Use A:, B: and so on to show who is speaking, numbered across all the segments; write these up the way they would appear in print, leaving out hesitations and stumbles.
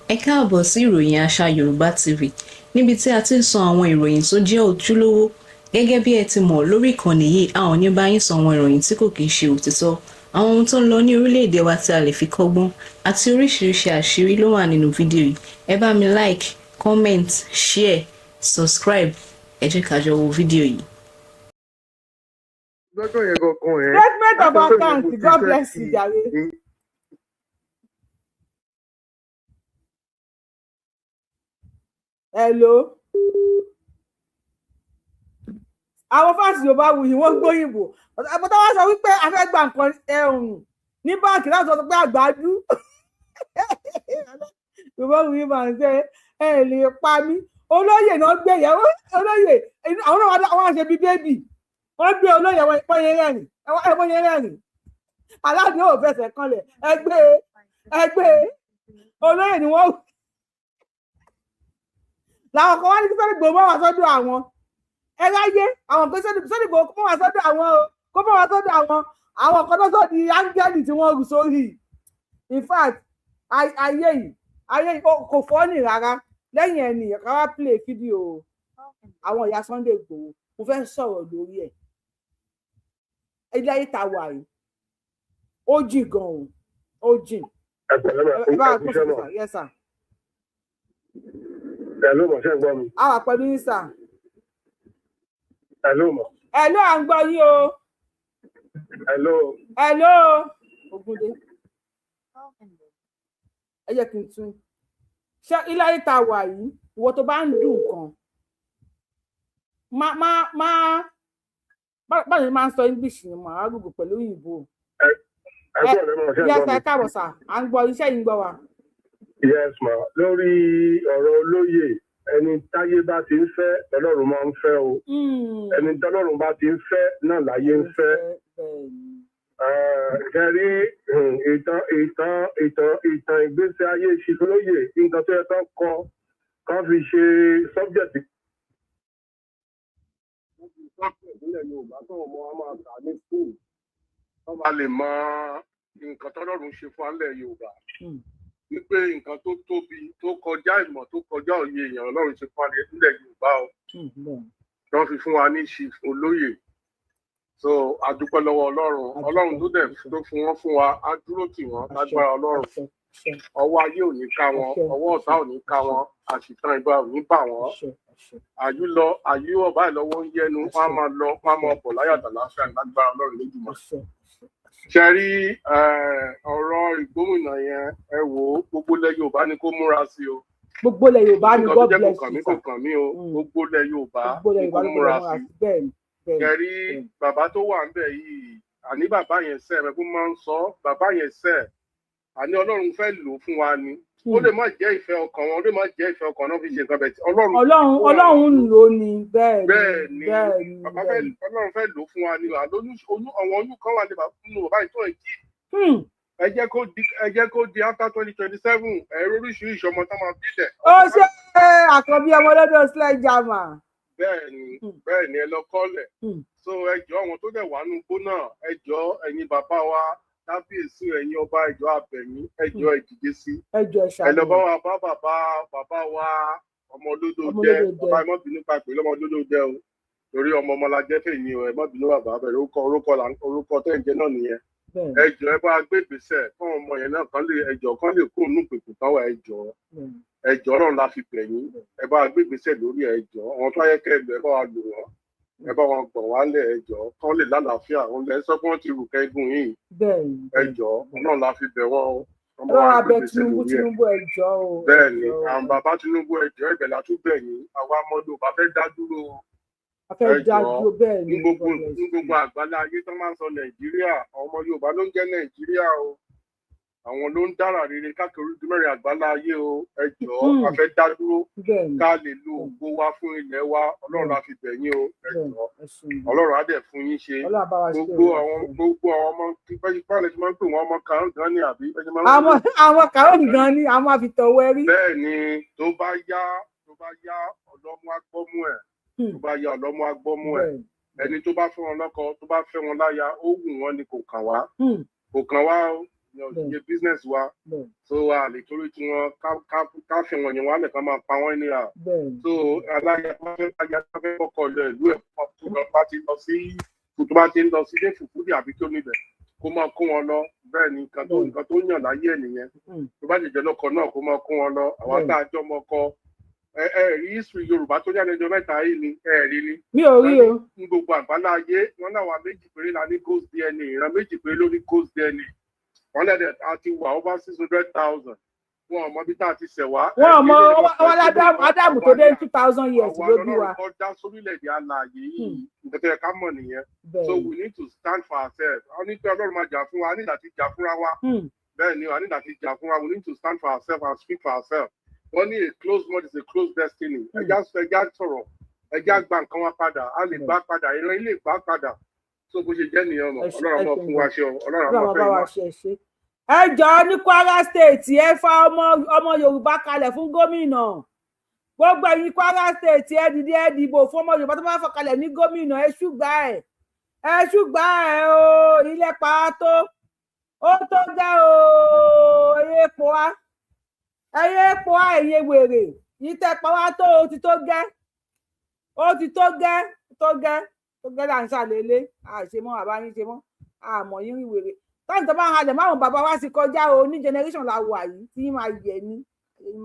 A: Ẹ káàbọ̀ sí ìròyìn àṣà Yorùbá TV níbi tí a ti ń sọ àwọn ìròyìn tó jẹ́ ojúlówó. Gẹ́gẹ́ bí ẹ ti mọ̀ lórí ìkànnì yìí, a ò ní bá yín sọ àwọn ìròyìn tí kò kìí ṣe òtítọ́, àwọn ohun tó ń lọ ní orílẹ̀-èdè wa tí a lè fi kọ́gbọ́n àti oríṣiríṣi àṣírí ló wà nínú fídíò yìí. Ẹ bá mi like, comment, share, subscribe. Ẹ jẹ́ ká jọ wo fídíò yìí.
B: Statement of account, God bless you, Jare. Hello. Àwọn fáǹsì Yorùbá wuyì wọ́n gbóyìnbó. Àbọ̀tá wá sọ wípé a fẹ́ gba nǹkan ní báǹkì láti sọ pé àgbàdú. Yorùbá wuyì máa ń sẹ́ ẹ lè pa mí. Olóyè náà gbé ìyàwó olóyè àwọn náà wọ́n ṣe bí bébì. Wọ́n gbé olóyè wọn ìpọ́nyẹ rẹ́rìn. Ẹ̀wọ̀n yẹn rẹ́rìn. Aládùn ò fẹsẹ̀ kanlẹ̀. Ẹgbẹ́ olóyè ni wọ́n làwọn kan wá ní kí sọ́dọ̀ gbòó mọ́ wá sọ́dọ̀ àwọn ẹ láyé àwọn pé sọ́dọ̀ gbòó mọ́ wá sọ́dọ̀ àwọn o kó mọ́ wá sọ́dọ̀ àwọn kan náà sọ́dọ̀ di áńgẹ́lì tí wọ́n rù sórí. In fact ayé yìí kò fọ́ọ̀nì rárá. Lẹ́yìn ẹni ká wá play fídíò àwọn ìyá Sunday Igboho mo fẹ́ sọ̀rọ̀ lórí ẹ̀. Ilé ayé ta wà yìí ó jìn gan-an ó jìn. Ẹ bá a kó sí sà yes sir.
C: Hello, mo ṣe ń gbọ́ mi.
B: A wà pẹ̀lú yín sà.
C: Hello, mo.
B: Hello, à ń gbọ́ yín o. Hello. Ògúndé. Ẹ jẹ́ kí n tún. Ṣé ilé ayé ta wà yìí, ìwọ tó bá ń dùn nǹkan. Báwo ni máa ń sọ English ni màá rúgù pẹ̀lú òyìnbó. Yes, ẹ káàbọ̀ sà, à ń gbọ́ iṣẹ́ yìí ń gbọ́ wa.
C: Yes ma, lórí ọ̀rọ̀ olóyè ẹni táyé bá ti ń fẹ́ Ọlọ́run máa ń fẹ́ o ẹni tọ́lọ́run bá ti ń fẹ́ náà láyé ń fẹ́. Kẹrí ìtàn ìgbésí ayé ìṣìlóyè nǹkan tó yẹ kán kọ kán fi ṣe sọ́bjẹ̀tì. Ìpínlẹ̀ Yorùbá tó mọ a máa kà ní skul wọ́n máa lè mọ nǹkan tọ́lọ́run ṣe fún alẹ́ Yorùbá wípé nǹkan tó tóbi tó kọjá ìmọ̀ tó kọjá òye èèyàn Ọlọ́run ṣe fún alẹ́ nílẹ̀ Yorùbá o wọ́n fi fún wa ní chief olóyè so a dúpẹ́ lọ́wọ́ Ọlọ́run tó dẹ̀ tó fún wọn fún wa á dúró tì wọ́n lágbára Ọlọ́run ọwọ́ ayé ò ní ká wọn ọwọ́ ọ̀tá ò ní ká wọn àṣìtàn ìbá ò ní bà wọ́n àyú ọ̀bá ìlọ́wọ́ ń yẹnu wọn á máa lọ wọn á máa bọ̀ láyàtọ̀ láfíà lágbára Ọlọ́run lójúmọ́. Ṣe rí ọ̀rọ̀ ìgbómìnà yẹn ẹ wò ó gbogbo ilẹ̀ Yorùbá ni kó múra sí o.
B: Gbogbo ilẹ̀ Yorùbá ni God bless you.
C: Kò kàn mí o gbogbo ilẹ̀ Yorùbá ni kó múra sí. Ṣe rí bàbá tó wà ń bẹ̀ yìí àní bàbá yẹn sẹ́ ẹ̀ kó máa ń sọ bàbá yẹn sẹ́ àní Ọlọ́run fẹ́ lò fún wa ni ó lè má jẹ́ ìfẹ́ ọkàn wọn ó lè má jẹ́ ìfẹ́ ọkàn náà fi ṣe nǹkan bẹ̀ tí
B: Ọlọ́run lò ní bẹ́ẹ̀
C: ni bàbá Ọlọ́run fẹ́ lò fún wa ni àwọn oyún kan wà nínú bàbá yìí tó ẹ̀ jí ẹ jẹ́ kó di after 2027 ẹ̀rọ oríṣiríṣi ọmọ tó máa bílẹ̀.
B: Ó ṣe àkànbí ọmọ lọ́dọ̀ sledgehammer.
C: bẹ́ẹ̀ ni ẹ lọ kọ́lẹ̀ so ẹ jọ̀ọ́ àwọn tó dẹ̀ wà nínú igbó náà ẹ jọ̀ọ́ ẹ̀yin bàbá wa kábíyèsí ẹ̀yin ọba ìjọ abẹ̀mí ẹ jọ̀ọ́ ẹ dìde sí ẹ lọ bá wa bá bàbá wa ọmọ olódò jẹ bàbá ẹ má bínú pa pé lọmọ olódò jẹ o torí ọmọ ọmọlajẹ fèyí o ẹ má bínú bàbá bẹ̀rẹ̀ orúkọ tẹ́ ń jẹ náà nìyẹn ẹ jọ̀ọ́ ẹ bá gbé ìgbésẹ̀ fún ọmọ yẹn náà kán lè kó nù pèpè tán wà ẹ jọ̀ọ́ náà la fi bẹ̀ yín ẹ bá gbé ìgbésẹ̀ lórí ẹ jọ̀ọ́ àwọn tó ayẹkẹ ẹ bá wa lò wọn ẹ bá wọn gbọ̀n wálẹ̀ ẹ jọ̀ọ́ kán lè lálàáfíà àwọn ẹ sọ pé wọ́n ti rù kẹ́gùn yìí ẹ jọ̀ọ́ náà la fi bẹ̀ wọ́n o.
B: Ọlọ́run abẹ Tinubu ẹ jọ̀ọ́ o.
C: Bẹ́ẹ̀ ni àwọn bàbá Tinubu ẹ jọ̀ọ́ ibẹ̀ la tún bẹ̀ yín àwa ọmọdé ò bá fẹ́ dá dúró
B: ẹ jọ̀ọ́
C: bẹ́ẹ̀ ni ní gbogbo àgbálá ayé tó máa ń sọ Nàìjíríà ọmọ Yorùbá ló ń jẹ́ Nàìjíríà o àwọn ló ń dára rere káàkiri orílẹ̀-èdè àgbálá ayé o ẹ jọ̀ọ́ a fẹ́ dá dúró ká lè lo ògo wa fún ilẹ̀ wa Ọlọ́run la fi bẹ̀ yín o ẹ jọ̀ọ́ Ọlọ́run á dẹ̀ fún yín ṣe gbogbo àwọn ọmọ pípẹ́ tí máa ń pè wọ́n ọmọ karùn-ún gan ni àbí.
B: àwọn karùn-ún gan ni àwọn àfitọ̀wọ́ ẹrí.
C: bẹ́ẹ̀ ni tó bá yá ọlọ́mú agbọ́mú ẹ̀ tó bá yá ọlọ́mú agbọ́mú ẹ̀ ẹni tó bá fẹ́ wọn lọ́kọ tó bá fẹ́ wọn láya ó wù wọ́n ni kò kàn wá o iye business wa so a lè torí tí wọn ká fi wọn yẹn wọn lè kàn máa pa wọn níra so aláya tó fẹ́ kọ́kọ́ lọ ìlú ẹ̀ tó bá ti lọ sí ilé fùfúdì àbí tó níbẹ̀ kó máa kó wọn lọ bẹ́ẹ̀ ni nǹkan tó yàn láyé ẹ̀ nìyẹn tó bá jẹjẹ lọkọ náà kó máa kó wọn lọ àwọn tá a jọ mọ kọ rí history Yorùbá tó jáde ọjọ́ mẹ́ta yìí ni rí ni.
B: mi ò rí o.
C: ní gbogbo àgbálá ayé wọn náà wà méjì péré la ní ghost DNA ìran méjì péré ló ní ghost DNA wọn lẹ́dẹ̀ àti wà over 600,000 wọn ò mọ bí tá a ti ṣẹ̀ wá.
B: wọn ò mọ Ádámù tó dé 2000 years ló bí wa.
C: àwọn ọlọ́run dá sórílẹ̀-èdè alààyè yìí nǹkan tó yẹ ká mọ̀ nìyẹn so we need to stand for ourselves a ní pé ọlọ́run máa jà fún wa a ní láti jà fúnra wa bẹ́ẹ̀ ni a ní láti jà fúnra we need to stand for ourselves and speak for ourselves wọ́n ní a closed mouth is a closed destiny ẹja sọ̀rọ̀ ẹja gba nǹkan wa padà a lè gbà padà ìran ilé ìgbà padà so bó ṣe jẹ́ nìyẹn ọmọ ọlọ́run máa fún wa ṣe ọlọ́run máa fẹ́ wa
B: ṣe. ẹ jọ̀ọ́ ní Kwara State ẹ fa ọmọ Yorùbá kalẹ̀ fún gómìnà gbogbo ẹ̀yin Kwara State ẹ dìde ẹ dìbò fún ọmọ Yorùbá tó bá fọ kalẹ̀ ní gómìnà ẹ ṣùgbà ẹ o ilẹ̀ pàtó ó tó jẹ́ o ẹyẹ epo á ẹ̀yẹ wèrè yìí tẹ́ pa wá tó o ti tó gẹ́ là ń ṣàlélé àṣemọ́ àbáyín ṣe mọ́ àmọ́ yín rí wèrè táyì tó bá ń halẹ̀ máwọn bàbá wa sì kọjá o ní generation la wà yìí tí yín máa yẹ ní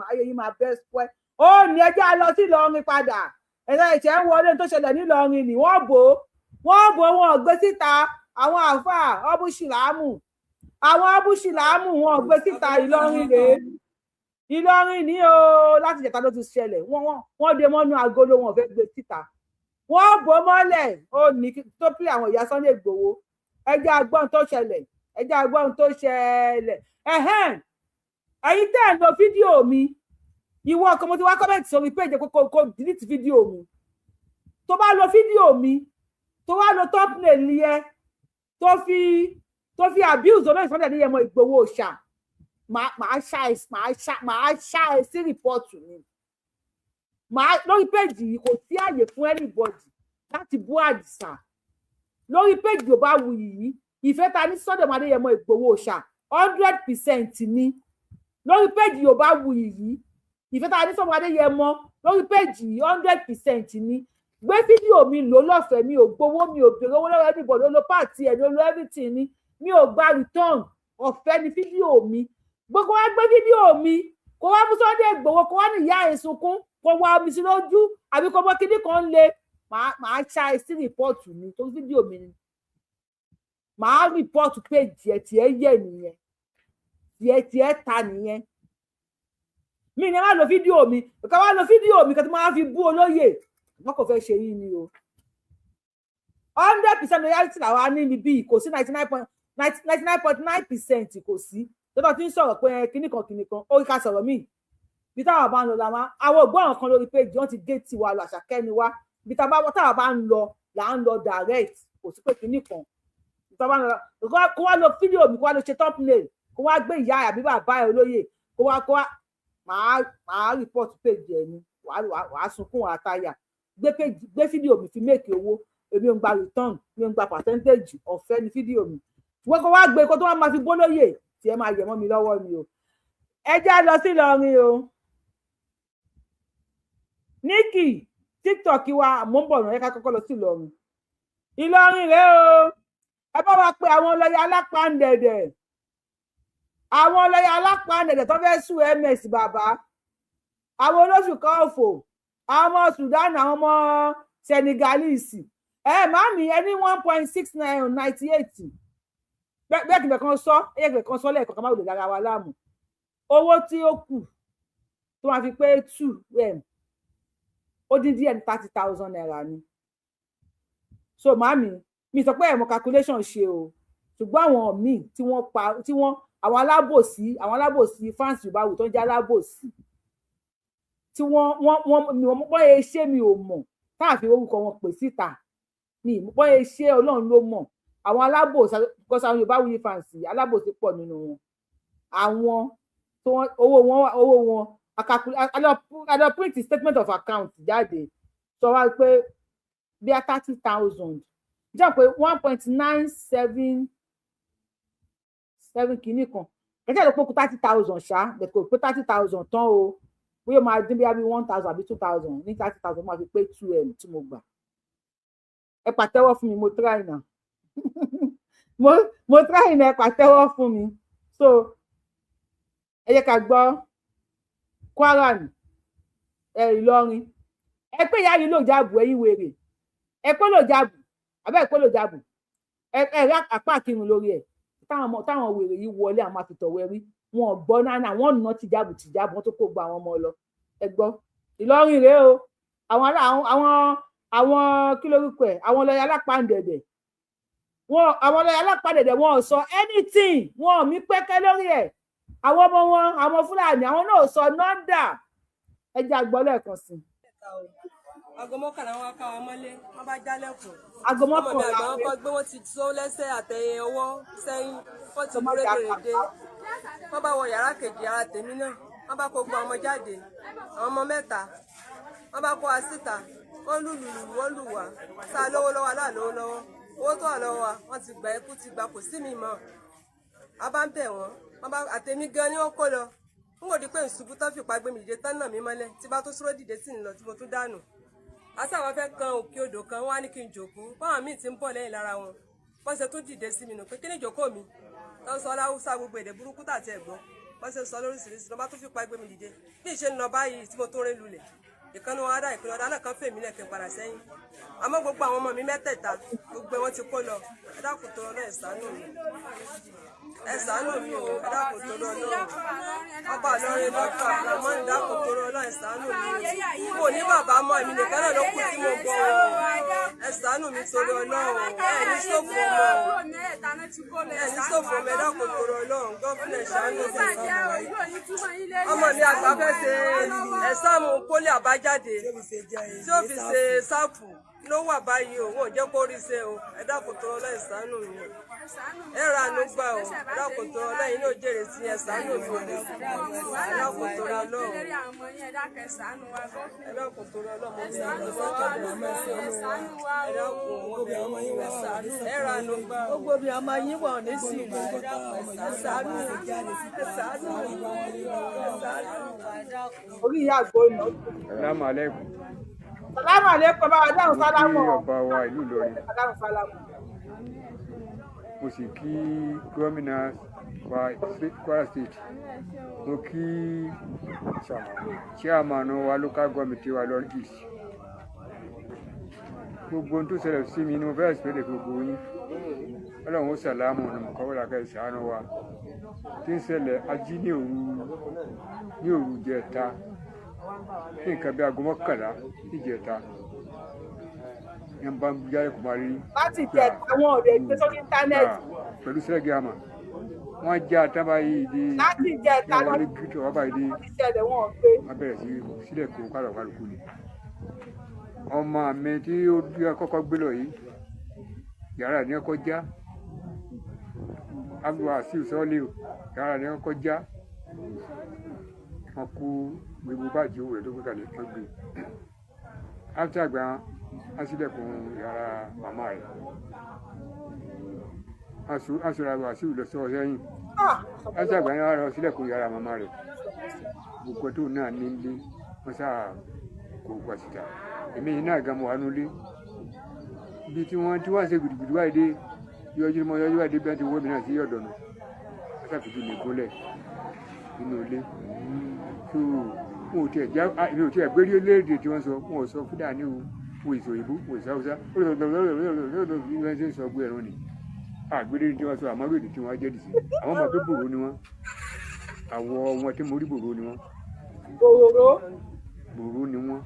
B: ayé yín máa bẹ́ pẹ́ ó ní ẹjẹ́ lọ sí Ìlọrin padà ẹ̀rọ ìṣẹ́ ń wọlé tó ṣẹlẹ̀ nílọrin ni wọ́n bò wọn gbé síta àwọn àáfàá ọbúṣìlámù wọn gbé síta Ìlọrin ní o láti jẹta ló ti ṣẹlẹ̀ wọ́n dé mọ́nú agolo wọn fẹ́ gbé síta wọ́n bò mọ́lẹ̀ ó ní tó pí àwọn ìyá Sunday Igboho ẹjẹ́ agbọ́n tó ṣẹlẹ̀ ẹ̀yin tẹ́ ẹ̀ ń lo fídíò mi ìwọ ọkọ mo ti wá kọ́mẹ̀ntì sórí péjì kó delete fídíò mi tó bá lo fídíò mi tó wá lo thumbnail yẹ tó fi abuse ọmọ ìsọdẹ ní ẹmọ Ìgbòho ṣá máa ṣá ẹ sí rìpọ́ọ̀tù ni lórí péjì yìí kò sí àyè fún anybody láti bú Àdìsá lórí péjì ò bá wù yìí ìfẹ́ ta ní sọ́dọ̀ máa dé ẹmọ Ìgbòho ṣá 100% ni lórí péjì ò bá wù yìí ìfẹ́ tá a ní sọ́mọdé yẹ mọ́ lórí péjì 100% ni gbé fídíò mi lò lọ́fẹ̀ẹ́ mi ò gbowó mi ò béèrè owó lọ́wọ́ everybody ló pàtì ẹ̀ ló lo everything ni mi ò gba return ọ̀fẹ́ ni fídíò mi gbogbo wa gbé fídíò mi kó wá mú Sunday Igboho kó wá ní ìyá ẹ̀ sunkún kó wá omi sí lójú àbí kó mọ́ kíní kan le màá ṣá ẹ sí rìpọ́ọ̀tù mi tó fídíò mi ni màá rìpọ́ọ̀tù péjì ẹ̀ tí ẹ yẹ nìyẹn tí ẹ ta nìyẹn mi ni wá lo fídíò mi ká wá lo fídíò mi kan tí máa fi bú olóyè wọn kò fẹ́ ṣe yìí ni o 100% loyalty làwa ní níbí kò sí 99.9% kò sí tó bá ti ń sọ̀rọ̀ pé kíní kan ó ká sọ̀rọ̀ míì bí táwa bá ń lọ làwọn àwọn ògbọ́n kan lórí péjì wọ́n ti gé tiwa lọ Àṣàkẹ́ ni wá bí táwa bá ń lọ là ń lọ direct kò sí pé kíní kan bí táwa bá ń lọ kó wá lo fídíò mi kó wá lo ṣe thumbnail kó wá gbé ìyá àbí bàbá ẹ̀ olóyè kó wá màá report page ẹ ni wàá sunkún wàá táyà gbé fídíò mi fi make owó èmi ò ń gba return mi ò ń gba percentage ọ̀fẹ́ ni fídíò mi wọ́n kó wá gbé kó tó wá máa fi bólóyè tí ẹ máa yẹ̀ mọ́ mi lọ́wọ́ ni o ẹ já lọ sí Ìlọrin o Nikki TikTok wa mò ń bọ̀ náà ẹ ká kọ́kọ́ lọ sí Ìlọrin rẹ o ẹ bá wa pe àwọn ọlọ́yà alápàǹdẹ̀dẹ̀ tó fẹ́ sùn ms bàbá àwọn olóṣù kan òfò àwọn ọmọ Sudan àwọn ọmọ Senegalese màmí ẹni 1.698 bẹ́ẹ̀ kìlẹ̀ kan sọ kan sọ lẹ́ẹ̀kan kan má lè dára wa láàmú owó tí ó kù tó máa fi pé 2 ó dín díẹ̀ ní 30,000 naira ni so màmí mi sọ pé ẹ̀mọ calculation ṣe o ṣùgbọ́n àwọn míì tí wọ́n àwọn alábòsí fans Yorùbá wù tó ń jẹ́ alábòsí tí wọ́n bọ́yẹ ṣé mi ò mọ̀ táàfin orúkọ wọn pè síta mi bọ́yẹ ṣé Ọlọ́run ló mọ̀ àwọn alábòsí because àwọn Yorùbá wù fans alábòsí pọ̀ nínú wọn àwọn tó owó wọn àlọ́ print statement of account jáde sọ wá pé bí i 30,000 jẹ́ pé 1.97 7 kìíní kan kẹ́kẹ́ ló pé 30,000 ṣá lẹ́kọ̀ọ́ pé 30,000 tán o bóyá máa dín bí 1,000 àbí 2,000 ní 30,000 máa fi pé 2M tí mo gbà ẹ pàtẹ́wọ́ fún mi mo try náà mo try náà ẹ pàtẹ́wọ́ fún mi so ẹ jẹ́ ká gbọ́ Kwara ní Ìlọrin ẹ pé ìyá yìí lò jáàbù ẹ̀yin wèrè ẹ pé lò jáàbù àbẹ́ ẹ pé lò jáàbù ẹ rí apá kírun lórí ẹ̀ táwọn wèrè yìí wọlé àwọn afitọ̀wẹ́ rí wọn gbọ́ náà wọ́n nà tìjáàbù wọ́n tó kó gba àwọn ọmọ lọ ẹ gbọ́ Ìlọrin rèé o àwọn kí lórúkọ ẹ̀ àwọn lọ́yà alápàǹdẹ̀dẹ̀ wọn ò sọ anything wọn ò mí pẹ́kẹ́ lórí ẹ̀ àwọn ọmọ wọn àwọn Fúlàní àwọn náà ò sọ nọ́ńdà ẹ jẹ́ àgbọ́ lẹ́ẹ̀kan sí.
D: Aago mọ́kànlá wọn ká wọn mọ́lé wọn bá jálẹ̀kùn.
B: Aago mọ́kànlá
D: àgbà wọn kọ́ gbé wọn ti sọ lẹ́sẹ̀ àtẹ̀yìn ọwọ́ sẹ́yìn wọ́n ti múré dèrèdè wọ́n bá wọ yàrá kejì ara tèmi náà wọ́n bá kó gbọ́ ọmọ jáde àwọn ọmọ 3 wọ́n bá kó wa síta wọ́n lùlù wọ́n lù wá sá lówó lọ́wọ́ aláàlówó lọ́wọ́ owó tó wà lọ́wọ́ wa wọ́n ti gbà ẹkú ti gbà kò sí mi mọ́ a bá ń bẹ̀ wọ́n bá àtẹ̀mí gan ni wọ́n kó lọ n kò di pé ìṣubú tán fipá gbé mi dìde tán náà mi mọ́lẹ̀ tí bá tó sọ̀rọ̀ dìde sí ni lọ tí mo tún dànù asáwọn fẹ́ kan òkè odò kan wọ́n á ní kí n jòkó báwọn míì ti ń bọ̀ lẹ́yìn lára wọn wọ́n ṣe tún dìde sí mi nù pé kí ni ìjókòó mi tó ń sọ láwùsá gbogbo èdè burúkú tàti ẹ̀gbọ́n wọ́n ṣe sọ lóríṣiríṣi lọ́ba tó fipá gbé mi dìde bí ìṣe ń lọ báyìí tí mo tó rẹ́ lulẹ̀ ìkànnì wọn á dá ìpínlẹ̀ ọ̀dà náà kan fèmí lẹ́kẹ̀ padà sẹ́yìn àmọ́ gbogbo àwọn ọmọ mi mẹ́tẹ̀ẹ̀ta gbogbo wọn ti kó lọ ẹ dákun tó lọ ẹ ṣàánú mi ẹ ṣàánú mi o ẹ dákun tó lọ náà ọba lọrin lọkọ àmọ́ ẹ dákun tó lọ ẹ ṣàánú mi o kò ní bàbá mọ́ èmi nìkan náà ló kù tí mo gbọ́ ẹ ṣàánú mi tó lọ náà ẹ ní sófò mọ́ ẹ ní sófò mọ́ ẹ dákun tó lọ náà gọ́fìnà ṣàánú mi ọmọ mi àgbà fẹ́ ṣe ẹ̀sánmu pólì àbájáde tí ó fi ṣe sáàpù ló wà báyìí o wọn ò jẹ́ kó rí ṣe o ẹ dákun tó lọ ẹ ṣàánú mi ẹ ra àánú gbà o ẹ dákun tó lọ ẹ̀yin náà jèrè sí ẹ ṣàánú mi o ẹ dákun tó lọ lọ ẹ dákun tó lọ lọ mo ní àwọn ẹ ra àánú gbà o gbogbo bí ọmọ yín wọ̀ ní sí ìlú ẹ ṣàánú
B: orí ìyá àgbo ìnáwó.
C: Assalamu alaikum.
B: Salamu alaikum bá wa dáhùn sálámù.
C: Mo kí ọba wa ìlú Ìlọrin.
B: Dáhùn sálámù.
C: Mo sì kí gómìnà Kwara State. Mo kí chairman wa local government wa Ìlọrin East. Gbogbo ohun tó ṣẹlẹ̀ sí mi ni mo fẹ́ ṣẹlẹ̀ gbogbo yín. Ọlọ́run ó sàlámù ọ̀nà mọ̀kọ́wé làkà ìṣàánú wa. Tí ń ṣẹlẹ̀ ají ní òru jẹta. Ní nǹkan bí aago 11 ìjẹta yẹn bá ń jáde kò máa rí.
B: Láti jẹ àwọn ọ̀rẹ́ gbé sórí íńtánẹ́ẹ̀tì.
C: Pẹ̀lú sẹ́gi àmà wọ́n já àtàbà yìí dé.
B: Láti jẹ
C: ìtàwọn wọlé gírígì wọ́n báyìí dé.
B: ìṣẹ̀lẹ̀ wọn gbé.
C: Wọ́n bẹ̀rẹ̀ sí sílẹ̀ kó kálukú ni. Ọmọ mi tí ó kọ́kọ́ gbé lọ yìí yàrá ní ọkọ̀ já. Agbo àṣì ìsọ́lé o yàrá ní ọkọ̀ já. Wọ́n kú gbogbo báàjì owó rẹ̀ tó gbé kalẹ̀ tó gbé. Áfíà àgbà á sílẹ̀kùn yàrá màmá rẹ̀. Aṣọra wà sí ìlọsọ sẹ́yìn. Áfíà àgbà yẹn wá lọ sílẹ̀kùn yàrá màmá rẹ̀. Gbogbo tó náà ní ilé wọ́n sáà kó wá síta. Èmi yìí náà gan mọ̀ wá nulẹ̀. Ibi tí wọ́n ṣe gbìdìgbìdì wáyé dé yọjú wáyé dé bí wọ́n ti wọ́ mi náà sí ọ̀dọ̀ nù. Wọ́n ṣàkóso lè gúnlẹ̀ nínú ilé. Wọn ò tiẹ̀ gbérí léèdè tí wọ́n sọ wọn ò sọ Fúlàní o wọn ìsò ìbú wọn ìsọ Haúsá bí wọ́n ṣe ń sọ gbé ẹ̀rọ ni àgbérí tí wọ́n sọ àmọ́ èdè tí wọ́n jẹ́ dìsí àwọn ọmọ pé bòrò ni wọ́n àwọ̀ wọn tí mo rí bòrò ni wọ́n bòrò ni wọ́n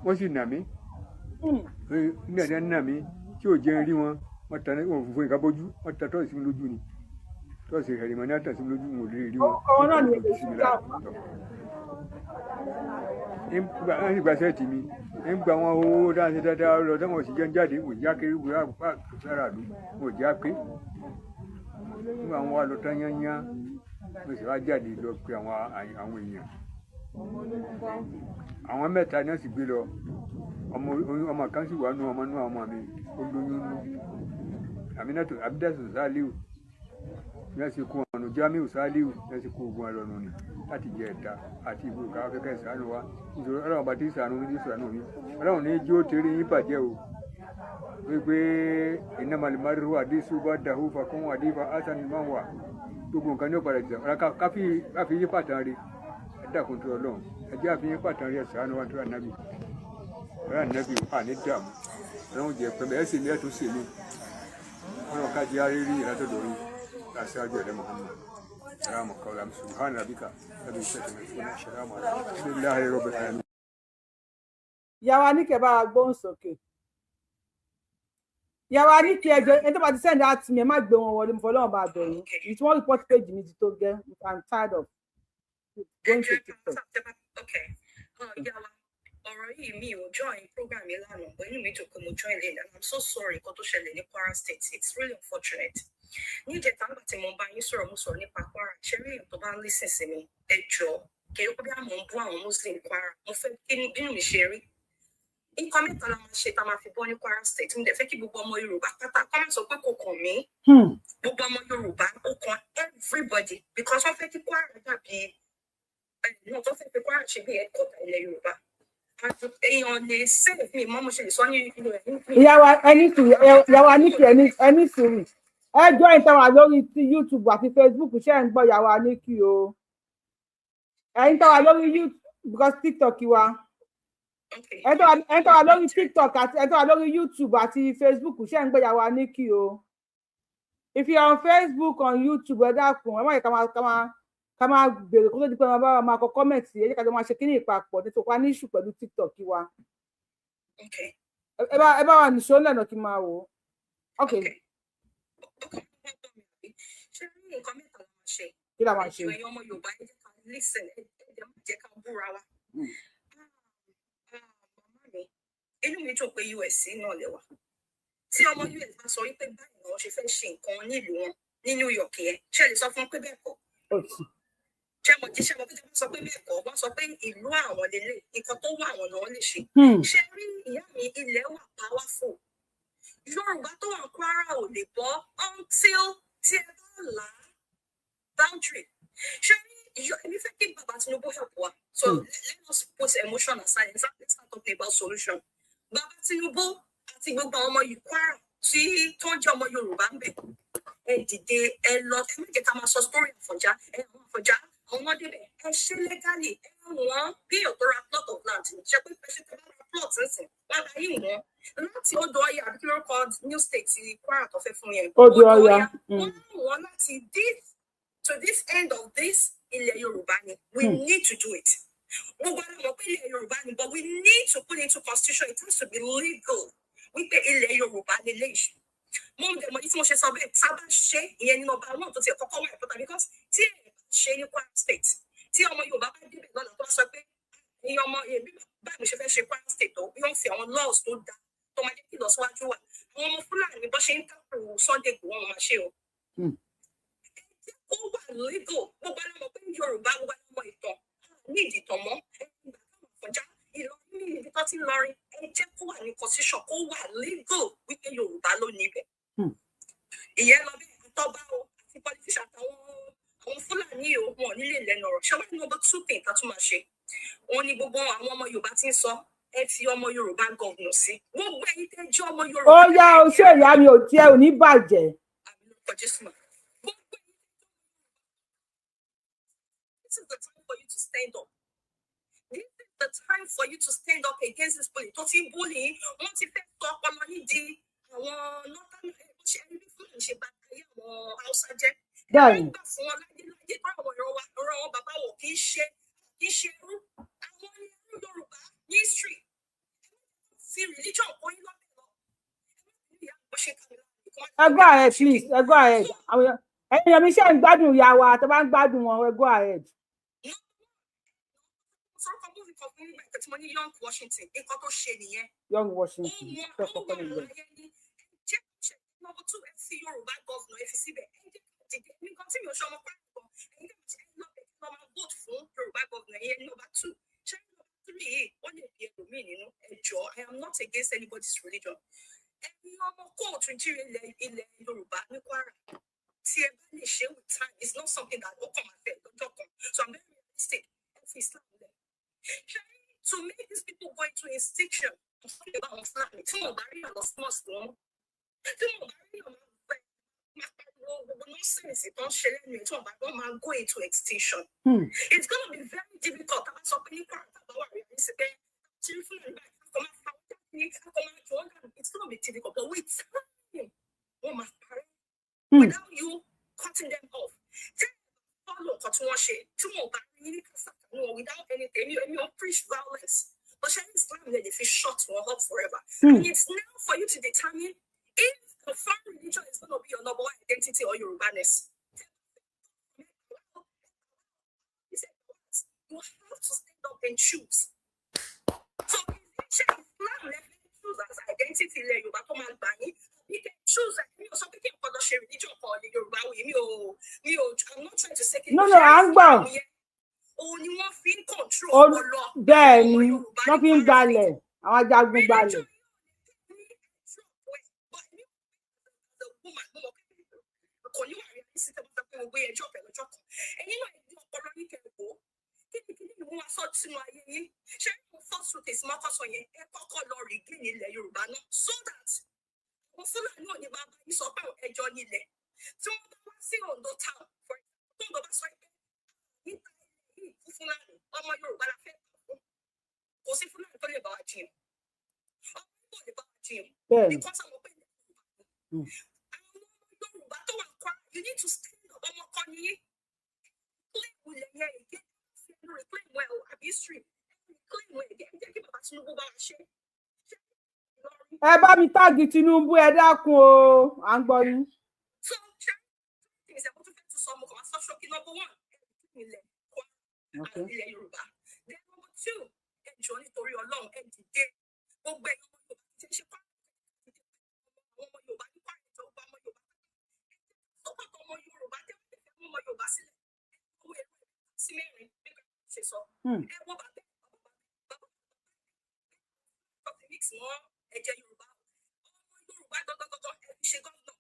C: wọ́n sì nà mí nígbà tí wọ́n nà mí tí ò jẹ́ rí wọn wọ́n tàn wọ́n fòfò nǹkan bójú wọ́n tàn tọ́ ìsinmi lójú ni tọ́sí ẹ̀rìmọ̀ ní àtàsí lójú wọn ò lè rí wọn.
B: Ọwọ́ náà ni èdè sí ìjà.
C: Wọ́n sì gba sẹ́ẹ̀tì mi ń gba wọn owó dáhùn dáadáa lọ táwọn sì jẹun jáde wò já kiri wò á sára àdó wò já pé nígbà wọn wá lọ tán yányá wọ́n sì wá jáde lọ pé àwọn èèyàn. Àwọn mẹ́ta náà sì gbé lọ ọmọ kan sì wà nù ọmọ mi ó lóyún nù
E: Aminatu Abdasu Saliu nẹ́ẹ̀sì kún ọ̀nà Jamiu Saliu nẹ́ẹ̀sì kún ogun ẹ̀rọ nùnà láti jẹ ẹ̀ta àti ìgbò káwá fẹ́kẹ́ ìsànú wa nítorí ọlọ́run bá ti sànú ní ìsànú mi ọlọ́run ní jí ó tẹ̀lé yín bàjẹ́ o wípé iná malimari wà dé ṣùgbọ́n dàhú fakún wà dé fa ásán máa wà gbogbo nǹkan ní ọ̀padà jẹ ọ̀rá káfí yí pàtàkì rí ẹ̀dàkùn tó ọlọ́run ẹjẹ́ àfi yí pàtàkì rí ẹ̀sánú wa tó ànábì ọ̀rá ànábì àní dààmú ọlọ́run jẹ pẹ̀lú ẹ̀sìn ní ẹ̀tún sèlú ọlọ́run ká jẹ́ àrírí ìrátọ̀dọ̀rí أسأل جل محمد سلام قولا سبحان ربك رب العزة عما يصفون السلام على الحمد لله رب العالمين.
B: Ìyá wa ní kẹ́ bá wa gbóhùn sókè. Ìyá wa ní kí ẹjọ́ ẹni tó bá ti send out mi ẹ má gbé wọn wọlé mo fọlọ́run bá bẹ̀ yín. Ìtí wọ́n report page mi ti tó gẹ́ I'm tired of going to TikTok.
F: Okay. Ìyá wa ọ̀rọ̀ yìí mi ò join program yìí lánàá but inú mi dùn pé mo join lẹ́yìn and I'm so sorry nǹkan tó ṣẹlẹ̀ ní Kwara State it's really unfortunate. Ní ìjẹta nígbà tí mo bá yín sọ̀rọ̀ mo sọ̀rọ̀ nípa Kwara ṣé rí èèyàn tó bá ń listen sí mi ẹ jọ̀ọ́ kẹ́yọ́ pé bí àmọ́ ń bú àwọn Muslim Kwara mo fẹ́ bínú mi ṣe rí. Nǹkan mẹ́ta la máa ṣe tá a máa fi bọ́ ní Kwara State mo dẹ̀ fẹ́ kí gbogbo ọmọ Yorùbá pátá kọ́ máa sọ pé kò kàn mí gbogbo ọmọ Yorùbá ó kan everybody because wọ́n fẹ́ kí Kwara dàbí náà tó fẹ́ fi Kwara ṣe bí ẹ̀kọ́ta ilẹ̀ Yorùbá. Èèyàn lè save mi mọ́ mo ṣe lè sọ ní ìlú ẹ̀.
B: Ìyá wa ní kí ẹni sùúrù. Ẹ join tẹ́ wà lórí ti YouTube àti Facebook ṣé ń gbọ́ ìyá wa ní kí o. Ẹ̀yin tẹ́ wà lórí YouTube because TikTok wa. Ẹ tẹ́ wà lórí TikTok àti ẹ tẹ́ wà lórí YouTube àti Facebook ṣé ń gbọ́ ìyá wa ní kí o. If you are on Facebook on YouTube ẹ dákun ẹ má yẹ ká máa bèrè kó tó di pé máa kọ comment ẹ jẹ́ ká jọ máa ṣe kíní ìpapọ̀ nítorí wá ní ìṣù pẹ̀lú TikTok wa. Ẹ bá wà nìṣó lẹ́nà kí n máa wò ó. Okay.
F: Ṣé rí nǹkan mẹ́ta la máa ṣe?
B: Kí la máa ṣe?
F: Ẹ̀yin ọmọ Yorùbá ẹ jẹ́ ká listen ẹ jẹ́ ká búra wa. Màmá mi, inú mi dùn pé US náà lẹ́wà. Tí ọmọ US bá sọ wípé báyìí ni wọ́n ṣe fẹ́ ṣe nǹkan nílùú wọn ní New York yẹn, ṣé ẹ lè sọ fún pé bẹ́ẹ̀ kọ́? Ṣé mo bí wọ́n sọ pé bẹ́ẹ̀ kọ́? Wọ́n sọ pé ìlú àwọn lélẹ̀, nǹkan tó wà àwọn náà lè ṣe. Ṣé rí ìyá mi ilẹ̀ wà powerful? Yorùbá tó wà Kwara ò lè bọ́ until tí ẹ bá là á boundary. Ṣé èmi fẹ́ kí bàbá Tinubu help wa? So let us put emotion aside. Let's start talking about solution. Bàbá Tinubu àti gbogbo àwọn ọmọ Kwara tí tó ń jẹ́ ọmọ Yorùbá ń bẹ̀. Ẹ dìde ẹ lọ ẹ má jẹ́ ká máa sọ story Àfọ̀njá àwọn Àfọ̀njá àwọn ọmọdé bẹ̀ ẹ ṣe legally ẹ wọ́n bí ọ̀tọ̀ ra plot of land ṣe pé pẹ̀ṣẹ̀ tẹ bá ra plot nsìn wọ́n bá yín wọ́n láti Odò Ọya àbí kí ló kọ new state ti Kwara tó fẹ́ fún yẹn. Odò Ọya wọ́n láti this end of this ilẹ̀ Yorùbá ni we need to do it. Gbogbo àwọn ọmọ pé ilẹ̀ Yorùbá ni but we need to put into constitution it has to be legal wípé ilẹ̀ Yorùbá ni lè ṣe. Mo ń dẹ̀ mọ́ ní tí mo ṣe sọ bẹ́ẹ̀ sábà ṣe ìyẹn ní ọba náà tó ti kọ́kọ́ wà ìpọ́tà because tí ẹ̀ ṣe ní Kwara State tí ọmọ Yorùbá bá débẹ̀ lọ́nà tó bá sọ pé ìyẹn ọmọ ẹbí báyìí mo ṣe fẹ́ ṣe Kwara State tó yóò fi àwọn laws tó dá tó máa jẹ́ kí ìlọsíwájú wà àwọn ọmọ Fúlàní bó ṣe ń tàkù Sunday kò wọ́n máa ṣe o. Ó wà legal gbogbo àwọn ọmọ pé Yorùbá gbogbo àwọn ọmọ ìtàn ní ìdìtàn mọ́ ẹgbẹ́ Àfọ̀njá Ìlọrin níbi tó ti ń lọrin ẹ jẹ́ kó wà ní constitution kó wà legal wípé Yorùbá ló ní ibẹ̀. Ìyẹn lọ bẹ́ẹ̀ àtọ́bá o àti politician àtàwọn Fúlàní o wọn nílé ìlẹ́nu ọ̀rọ̀ ṣé wọ́n ní number 2 thing ká tún máa ṣe wọn ni gbogbo àwọn ọmọ Yorùbá ti ń sọ ẹ fi ọmọ Yorùbá gọ̀ọ̀nù sí gbogbo ẹ̀yin tẹ́ jẹ́ ọmọ Yorùbá.
B: Ó yá o ṣé ìyá mi ò tiẹ̀ ò ní bàjẹ́.
F: Àmì lórúkọ Jésù mà gbogbo ẹ̀yin this is the time for you to stand up. This is the time for you to stand up against this bully tó ti ń bully wọ́n ti fẹ́ sọ ọpọlọ yín di àwọn northern ṣe ẹni bí Fúlàní ṣe bá ayé àwọn Haúsá jẹ́.
B: Bẹ́ẹ̀ni.
F: Nígbà fún wọn láyé tó àwọn ọ̀rọ̀ wọn bàbá wọn kì í ṣe ẹrú àwọn ní ẹrú Yorùbá ní history fi religion kọ́ yín lọ́bẹ̀ lọ.
B: Ẹ go ahead please ẹ go ahead ẹ̀yin ọmọ iṣẹ́ ń gbádùn ìyá wa tó bá ń gbádùn wọn ẹ go ahead.
F: Sọ́kọ̀ múlì kan fún nígbà tí mo ní Young Washington nǹkan tó ṣe nìyẹn.
B: Young Washington ṣe kọ́kọ́ nìyẹn.
F: Jẹ́ ṣe number 2 ẹ fi Yorùbá gọ́ọ̀nù ẹ fi síbẹ̀ ẹ jẹ́ dìde nǹkan tí mi ò ṣe ọmọ pàtó ẹ̀yin tẹ́ ẹ lọ́bẹ̀ kí wọ́n máa vote fún Yorùbá gọ́ọ̀nù ẹ̀yẹn number 2 ṣé number 3 yìí wọ́n lè bí ẹlòmíì nínú ẹjọ́ I am not against anybody's religion. Ẹ̀yin ọmọ kóòtù jíire ilẹ̀ Yoruba ní Kwara tí ẹ bá lè ṣe with time is not something that ó kàn máa fẹ́ lọ́jọ́ kan. So I'm very realistic. To make these people go into extinction, about Fulani, tí wọ́n bá rí àwọn small small, tí wọ́n bá rí àwọn nonsense tó ń ṣe lẹ́nu ẹ̀ tí wọ́n bá wọ́n máa go into extinction. It's going to be very difficult. Àwọn sọ pé ní Kwara tàbá wà rí àrísí pé tí Fulani bá kọ́ máa fa ọjà ní kọ́ máa jọ ọ́nà. It's going to be difficult, but with time, wọ́n máa parí. Without you cutting them off. Follow nǹkan tí wọ́n ṣe tí wọ́n bá rí ní kásàkà wọn without anything. Èmi ò preach violence. But ṣe Islam lè fi shut wọn up forever. And it's now for you to determine if the foreign religion is going to be your number one identity or Yorubaness. You have to stand up and choose. So if Islam let me choose as identity ilẹ̀ Yorùbá tó máa gbà yín, you can choose that. You know, some people can share religion for the Yoruba way. I'm not trying to say
B: no, I'm gbọ́.
F: Òun ni wọ́n fi ń control ọlọ.
B: Bẹ́ẹ̀ ni wọ́n fi ń gbalẹ̀ àwọn ajagun gbalẹ̀.
F: Kò ní wà rí àyíṣẹ́ tẹ́ bá fẹ́ gbé ẹjọ́ ọ̀bẹ lọ́jọ́ kan. Ẹ̀yin náà ẹ̀dí ọpọlọ ní kẹ̀kọ́. Kí ni wọ́n wá sọ sínú ayé yín? Ṣé mo first root is máa kọ́sọ̀ yẹn? Ẹ kọ́kọ́ lọ rí gé ní ilẹ̀ Yorùbá náà so that àwọn Fúlàní náà ní bàbá yìí sọ pé ẹjọ́ nílẹ̀. Tí wọ́n bá wá sí Ondo town for tó ń bọ̀ bá sọ pé níta yìí fún Fúlàní ọmọ Yorùbá la fẹ́ kò sí Fúlàní tó lè bá wa jiyàn. Ọmọ Ìgbò lè bá wa jiyàn. Because àwọn pé àwọn Yorùbá tó wà kọ́ you need to stand up ọmọ kan ní claim ilẹ̀ yẹn again claim well àbí history claim well again jẹ́ kí bàbá Tinubu bá wa ṣe.
B: Ẹ bá mi táàgì Tinubu ẹ dákun o à ń gbọ́ yín.
F: So ìṣẹ̀kùn tó fẹ́ tún sọ ọmọ kan wá sọ ṣókí number one ilẹ̀ Kwara ilẹ̀ Yorùbá then number two ẹ jọ nítorí Ọlọ́run ẹ dìde gbogbo ẹ̀yọ́ ọmọ Yorùbá ti ṣe Kwara àwọn ọmọ Yorùbá ní Kwara ìjọba ọmọ Yorùbá sọ́kọ̀tọ̀ ọmọ Yorùbá tẹ́ wọ́n fẹ́ ọmọ Yorùbá sílẹ̀ owó ẹ̀rọ sí mẹ́rin nígbà ṣe sọ ẹ wọ́n bá bẹ́ẹ̀ bàbá mix mọ́ ẹ̀jẹ̀ Yorùbá ọmọ Yorùbá gbọ́gbọ́gbọ́ ẹ̀ fi ṣe gọ́ọ̀nà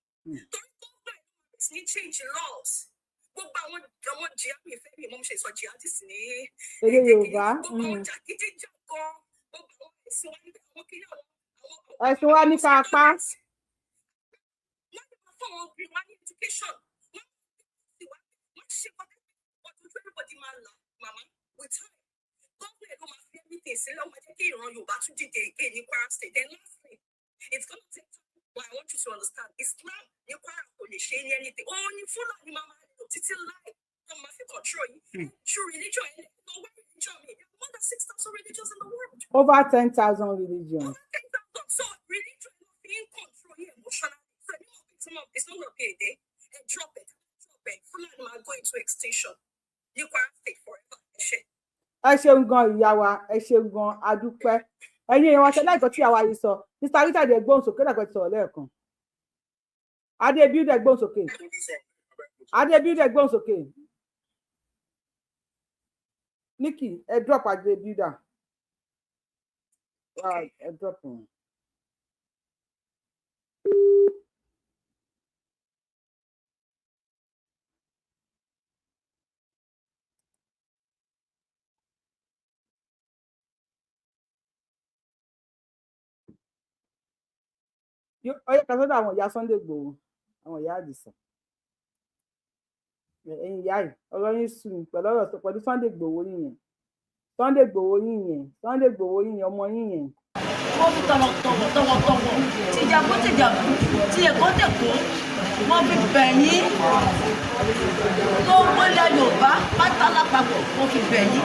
F: torí gọ́ọ̀nà ẹ̀ ló ní change laws gbogbo àwọn jihadi ìfẹ́ mi mọ́ ṣe sọ jihadis ní
B: èdè Yorùbá
F: gbogbo àwọn jàgídíjà gan gbogbo àwọn ẹ̀sìn wa níbi àwọn kí
B: ẹ̀sìn wa ní ká pa.
F: wọ́n ní wọ́n fún àwọn obìnrin wa ní education wọ́n ṣe pàtàkì ọdún tó everybody máa là màmá with time gọ́ọ̀nà ẹ̀ ló máa fi everything sílẹ̀ ó máa jẹ́ kí ìran Yorùbá tún dìde again ní Kwara State then lastly it's gonna take time but I want you to understand Islam ní Kwara kò lè ṣe ní anything òun ni Fúlàní máa máa lò títí láì tó máa fi control yìí true religion ẹ̀ lọ wá religion mi there are more than 6,000 religions in the world.
B: Over 10,000 religions.
F: So religion ló fi ń control yìí emotionally so ní mo fi tí mo it's not gonna be a day and drop it Fúlàní máa go into extinction ní Kwara State forever ẹ ṣe.
B: Ẹ ṣeun gan ìyá wa ẹ ṣeun gan adúpẹ́ ẹ̀yin èèyàn wa ṣe láìpẹ́ tí àwa yìí sọ Mr. Richard ẹ̀gbọ́n sókè dàgbẹ́ ti sọ̀rọ̀ lẹ́ẹ̀kan Adébíúdà ẹ̀gbọ́n sókè Adébíúdà ẹ̀gbọ́n sókè Nikki ẹ drop Adébíúdà ẹ drop wọn. Ọyọ kan sọ́dọ̀ àwọn ìyá Sunday Igboho àwọn ìyá Àdìsá ẹ̀yin ìyá yìí ọ̀rọ̀ yín sùn pẹ̀lú ọ̀rọ̀ pẹ̀lú Sunday Igboho yín yẹn Sunday Igboho yín ọmọ yín yẹn.
G: wọ́n fi tọ̀wọ̀tọ̀wọ̀ tìjàgbó tí èkó tẹ̀kọ́ wọ́n fi bẹ̀yìn gbogbo ilẹ̀ Yorùbá pátá lápapọ̀ wọ́n fi bẹ̀yìn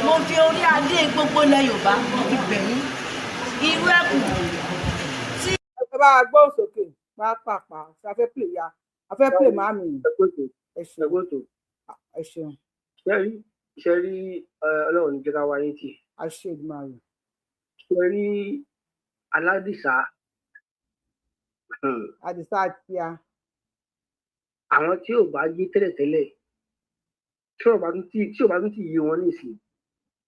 G: wọ́n fi orí adé gbogbo ilẹ̀ Yorùbá wọ́n fi bẹ̀yìn Ìrú Ekun.
B: Ẹ bá gbọ́ sókè pàápàá afẹ́ pè ya afẹ́ pè má mi. Ẹ ṣeun.
H: Ṣé rí Ọlọ́run ní jẹ́ ká wáyé tì.
B: Àṣẹ Èdùmàrè.
H: Ṣé rí aládìsá.
B: Àdìsá àti a.
H: Àwọn tí ò bá yé tẹ́lẹ̀tẹ́lẹ̀ tí ò bá tún ti yé wọn nísìn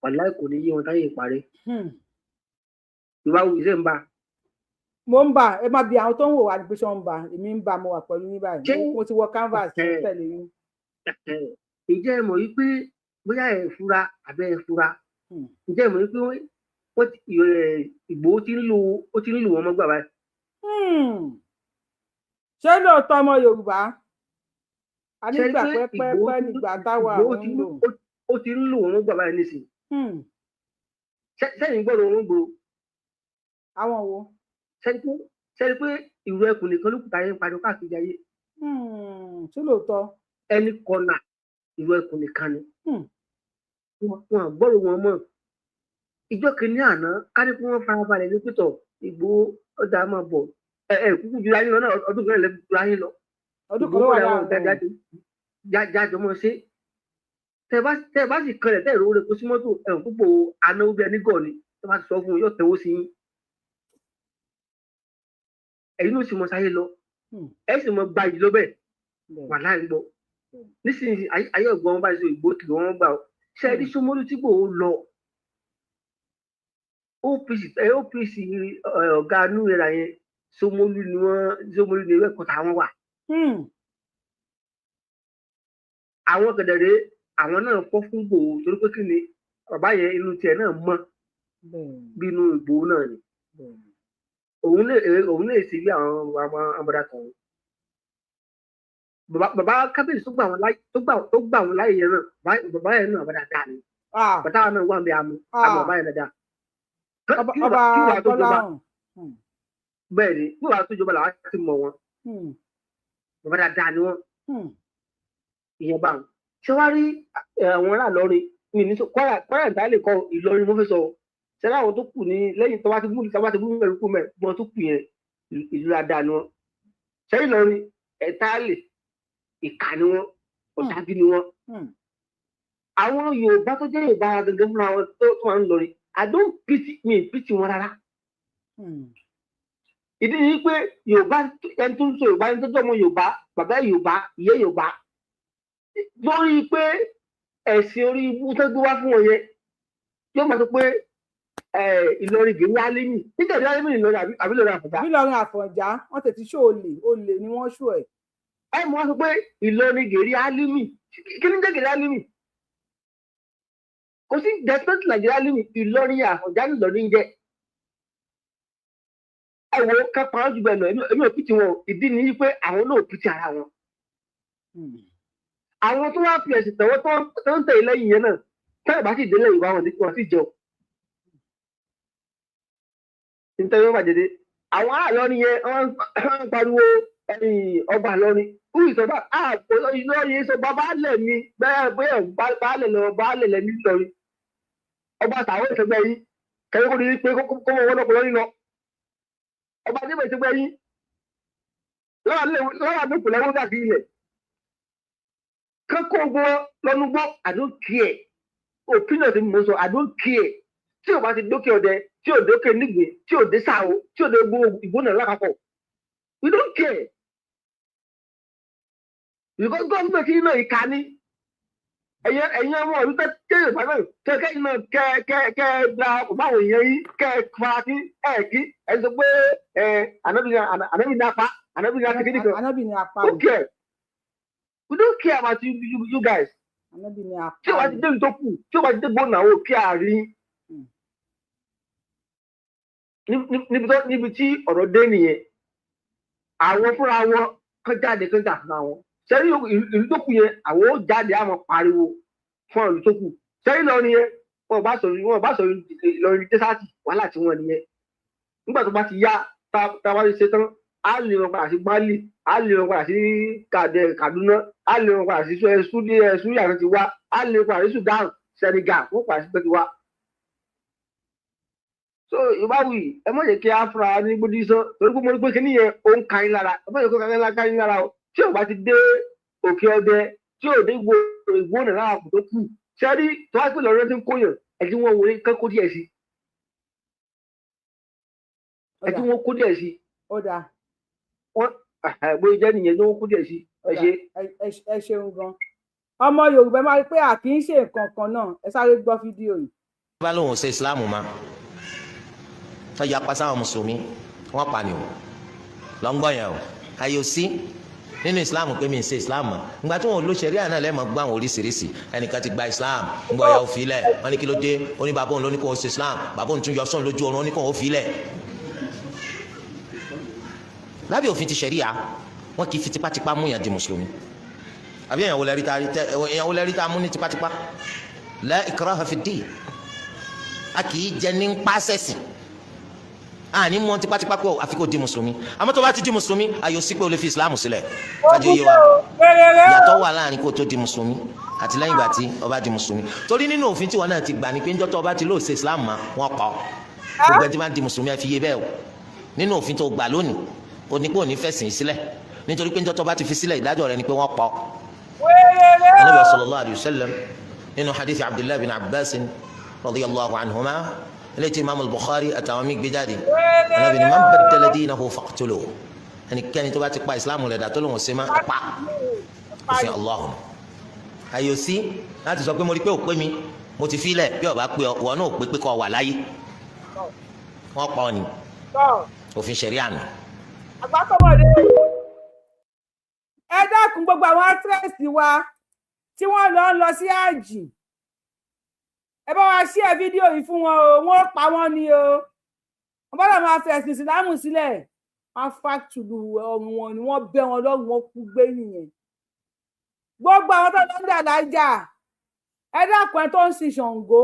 H: wàláì kò ní yé wọn táyé ìparẹ́. Ìwà wù iṣẹ́ ń bá.
B: mo ń bà ẹ má bi àwọn tó ń wò wá ní pé ṣé wọ́n ń bà èmi ń bà mo wà pẹ̀lú yín báyìí mo ti wọ canvas tẹ̀lé yín.
H: Ǹjẹ́ ẹ mọ̀ wípé bóyá ẹ fura àbẹ́ ẹ fura ǹjẹ́ ẹ mọ̀ wípé Ìgbòho ti ń lù wọ́n mọ́gbà báyìí.
B: ṣé lóòótọ́ ọmọ Yorùbá a nígbà pẹ́pẹ́pẹ́ nígbà táwa àwọn ń lò.
H: Ó ti ń lù wọ́n mọ́gbà báyìí nísìnyí. Sẹ́yìn gbọ́dọ̀ wọn gbòòrò.
B: Àwọn wo?
H: Sẹ́ni pé Ìrù Ekun nìkan ló kù táyé ń pariwo káàkiri ayé.
B: Ṣé lóòótọ́?
H: Ẹni kọ́nà Ìrù Ekun nìkan ni. Wọn gbọ́dọ̀ wọn mọ̀. Ìjọ kìíní àná kárí pé wọ́n farabalẹ̀ ní pítọ̀ Ìgbòho ọjà máa bọ̀. Kúkú ju ayé lọ náà ọdún kan lẹ́bi ju ayé lọ.
B: Ọdún kan ló wà láàrin.
H: Jájọ mọ́ ṣe. Tẹ bá sì kanlẹ̀ tẹ́ ìrówó rẹ̀ kó sí mọ́tò ẹ̀rùn púpọ̀ anáwó bí ẹni gọ̀ ni tẹ bá ti sọ fún un yóò tẹ̀wó sí yín. Ẹ̀yin ló sì mọ sáyé lọ ẹ sì mọ gba ìlú bẹ́ẹ̀ wà láì gbọ́ nísìnyí ayé ọ̀gbọ́n wọn bá ṣe Ìgbòho kìlọ̀ wọn gbà ó ṣe é rí Ṣómólú tí Ìgbòho lọ OPC ọ̀gá inú ìra yẹn Ṣómólú ni ìwé ẹ̀kọ́ táwọn wà. Àwọn kẹ̀dẹ̀rẹ́ àwọn náà fọ́ fún Ìgbòho torí pé kí ni bàbá yẹn inú tiẹ̀ náà mọ́ bí inú Ìgbòho náà ni òun lè ṣe bí àwọn amọ̀dá kan. Bàbá kábíyèsí tó gbà wọn láyé yẹn náà bàbá yẹn náà bàdà dáa ni bàtà náà wà ń bẹ àmọ́ bàbá yẹn dáa.
B: Ọba Gbọ́láhàn.
H: Bẹ́ẹ̀ ni bí wàá tó jọba làwọn ti mọ̀ wọn bàbá dáadáa ni wọn ìyẹn bá wọn. Ṣé wàá rí àwọn ará Ìlọrin mi ní Kwara ìta lè kọ Ìlọrin mo fẹ́ sọ ṣe láwọn tó kù ní lẹ́yìn tó bá ti mú mẹ́rin kú mẹ́rin tó kù yẹn ìlú dáadáa ni wọn. Ṣé Ìlọrin ẹ̀ta lè ìkà ni wọn ọ̀dájú ni wọn. Àwọn Yorùbá tó jẹ́ Yorùbá gẹ́gẹ́ fúnra wọn tó wà ń lọrin pity wọn rárá. Ìdí ni pé Yorùbá ẹni tó ń sọ Yorùbá ẹni tó jẹ́ ọmọ Yorùbá bàbá Yorùbá ìyá Yorùbá lórí pé ẹ̀sìn orí ibú tó gbé wá fún wọn yẹn yóò máa sọ pé Ìlọrin gèrí álímì nítorí álímì Ìlọrin àbí Ìlọrin Àfọ̀njá.
B: Ìlọrin Àfọ̀njá wọn tètè ṣó olè ni wọ́n ṣó ẹ̀.
H: Mo wá sọ pé Ìlọrin gèrí álímì kí ni jẹ́ gèrí álímì? Kò sí despite Nàìjíríà álímì Ìlọrin Àfọ̀njá ní Ìlọrin jẹ́. Wo kápá jù bẹ́ẹ̀ lọ èmi ò pìtì wọn ìdí ni pé àwọn náà pìtì ara wọn. Àwọn tó wá fi ẹ̀sìn tẹ̀wọ́ tó ń tẹ̀lé lẹ́yìn yẹn náà tẹ́lẹ̀ bá sì délé ìwà wọn sì jọ. Nítorí wọn bàjẹ́ dé àwọn aráàlú yẹn wọ́n ń pariwo ọba Ìlọrin fún ìsọba Ìlọrin sọ baálẹ̀ mi bẹ́ẹ̀ baálẹ̀ lẹ́ni Ìlọrin ọba tàwọn ìṣẹ́gbẹ́ yìí kẹ́lẹ́ kó ní pé kó mọ wọn lọ́pọ̀ lọ́rin lọ ọba níbẹ̀ ìṣẹ́gbẹ́ yìí lọ́wọ́ àbẹ̀kù lẹ́wọ́n dàbí ilẹ̀ kẹ́kọ̀ọ́ gbọ́ lọ́nu gbọ́ I don't care opinion ti mọ̀ sọ I don't care tí o bá ti dókè ọdẹ tí o dókè nígbè tí o dé sáwó tí o dé ìgbóná lápapọ̀ we don't care because government yìí náà ìka ní ẹ̀yin ọmọ ọdún tẹ́ Yorùbá náà kẹ́kẹ́ iná kẹ́ gba báwọn èèyàn yìí kẹ́ farati kí ẹ sọ pé ànábì ní apá ànábì ní akékeré kan who care we don't care about you guys tí o bá ti dé ìtọ́ kù tí o bá ti dé gbóná o kí a rí níbi tí ọ̀rọ̀ dé nìyẹn àwọn fúnra wọn kan jáde kan jà fúnra wọn sẹ́yìn ìlú tó kù yẹn àwọn ó jáde àwọn pariwo fún ìlú tó kù sẹ́yìn lọ nìyẹn wọn bá sọ Ìlọrin dẹ́sàtì wàhálà tí wọ́n nìyẹn nígbà tó bá ti yá táwa ti ṣe tán á lè wọn padà sí Mali á lè wọn padà sí Kaduna á lè wọn padà sí Súríà tó ti wá á lè wọn padà sí Sudan Senegal wọn padà sí tó ti wá. So ìbáwí ẹ mọ̀ jẹ́ kí á fura ní gbódì sọ torí pé mo rí pé kí nìyẹn ó ń ka yín lára ẹ mọ̀ jẹ́ kó ka yín lára o tí o bá ti dé òkè ọdẹ tí o dé ìgbóná lára kò tó kù sẹ́rí tó wá pè lọ́rọ́ tí ń kóyàn ẹ̀jú wọn wọlé kán kó díẹ̀ sí ẹ̀jú wọn kó díẹ̀ sí wọn bóyá jẹ́ nìyẹn tí wọ́n kó díẹ̀ sí ẹ ṣe.
B: ẹ ṣeun gan ọmọ Yorùbá máa rí pé à kì í ṣe nǹkan kan náà ẹ sáré gbọ́ fídíò yìí.
I: bá lóun ò ṣe ìsìláàmù ma tó yapa sáwọn mùsùlùmí wọ́n pa ni o lọ́ngbọ́n yẹn o ayò sí nínú islam pé mi ń ṣe islam mọ́ ìgbà tí wọn ò lo ṣẹ̀ríà náà lẹ́ẹ̀mọ́ gbọ́ àwọn oríṣiríṣi ẹnìkan ti gba islam ń gbọ́ ya ó filẹ̀ wọ́n ní kí ló dé ó ní bàbá òun ló ní kó o ṣe islam bàbá òun tún yọ sọ́n lójú oorun ó ní kó o filẹ̀. lábẹ́ òfin ti ṣẹ̀ríà wọn kì í fi tipátipá mú yàn di mùsùlùmí àbí èèyàn wò lẹ́rí tá a mú ní tipátipá la ikraha fi ddin a kì í jẹ ní pàṣẹsì àní mú wọn tipátipá pé àfi kó di mùsùlùmí àmọ́ tó bá ti di mùsùlùmí ayò sí pé o lè fi islam sílẹ̀ kájú yé wa yàtọ̀ wà láàrin kó tó di mùsùlùmí àti lẹ́yìn ìgbà tí o bá di mùsùlùmí torí nínú òfin tí wọn náà ti gbà ní pé njọ́ tó o bá ti lóò ṣe islam ma wọn pa ọ́ gbogbo ẹni tí wọ́n di mùsùlùmí ẹ fi yé bẹ́ẹ̀ o nínú òfin tó gbà lónìí o ní pé o ní fẹ̀sìn sílẹ̀ nítorí pé njọ́ tó o bá ti fi sílẹ̀ ìdájọ́ rẹ̀ ni pé wọ́n pa ọ́. Ànábì sallallahu alayhi wa sallam nínú hadith Abdullah bin Abbas radiyallahu anhuma eléyìí Imam al-Bukhari àtàwọn míì gbé jáde Ànábì ní man baddala dinahu faqtuluhu ẹnikẹ́ni tó bá ti pa ìsìlámù rẹ̀ dà tó lóun ṣe máa pa òfin Allah ayò sí láti sọ pé mo rí pé ò pé mi mo ti fi lẹ̀ bí ọba pé ọ náà ò pé pé kọ́ wà láyé wọ́n pa ọ ní òfin ṣẹ̀ríà nù.
B: àgbàkọ́mọdé ẹ dákun gbogbo àwọn átírẹ́sì wa tí wọ́n lọ sí àjì ẹ bá wa ṣí ẹ fídíò yìí fún wọn o wọ́n pa wọ́n ni o wọ́n bá máa fi ẹ̀sìn ìsìlámù sílẹ̀ wọ́n fàtúlù ọrùn wọn ni wọ́n bẹ́ wọn lọ́rùn wọn kú gbé nìyẹn gbogbo àwọn tó lọ́ndà lájà ẹ dákun ẹ tó ń sin Ṣàngó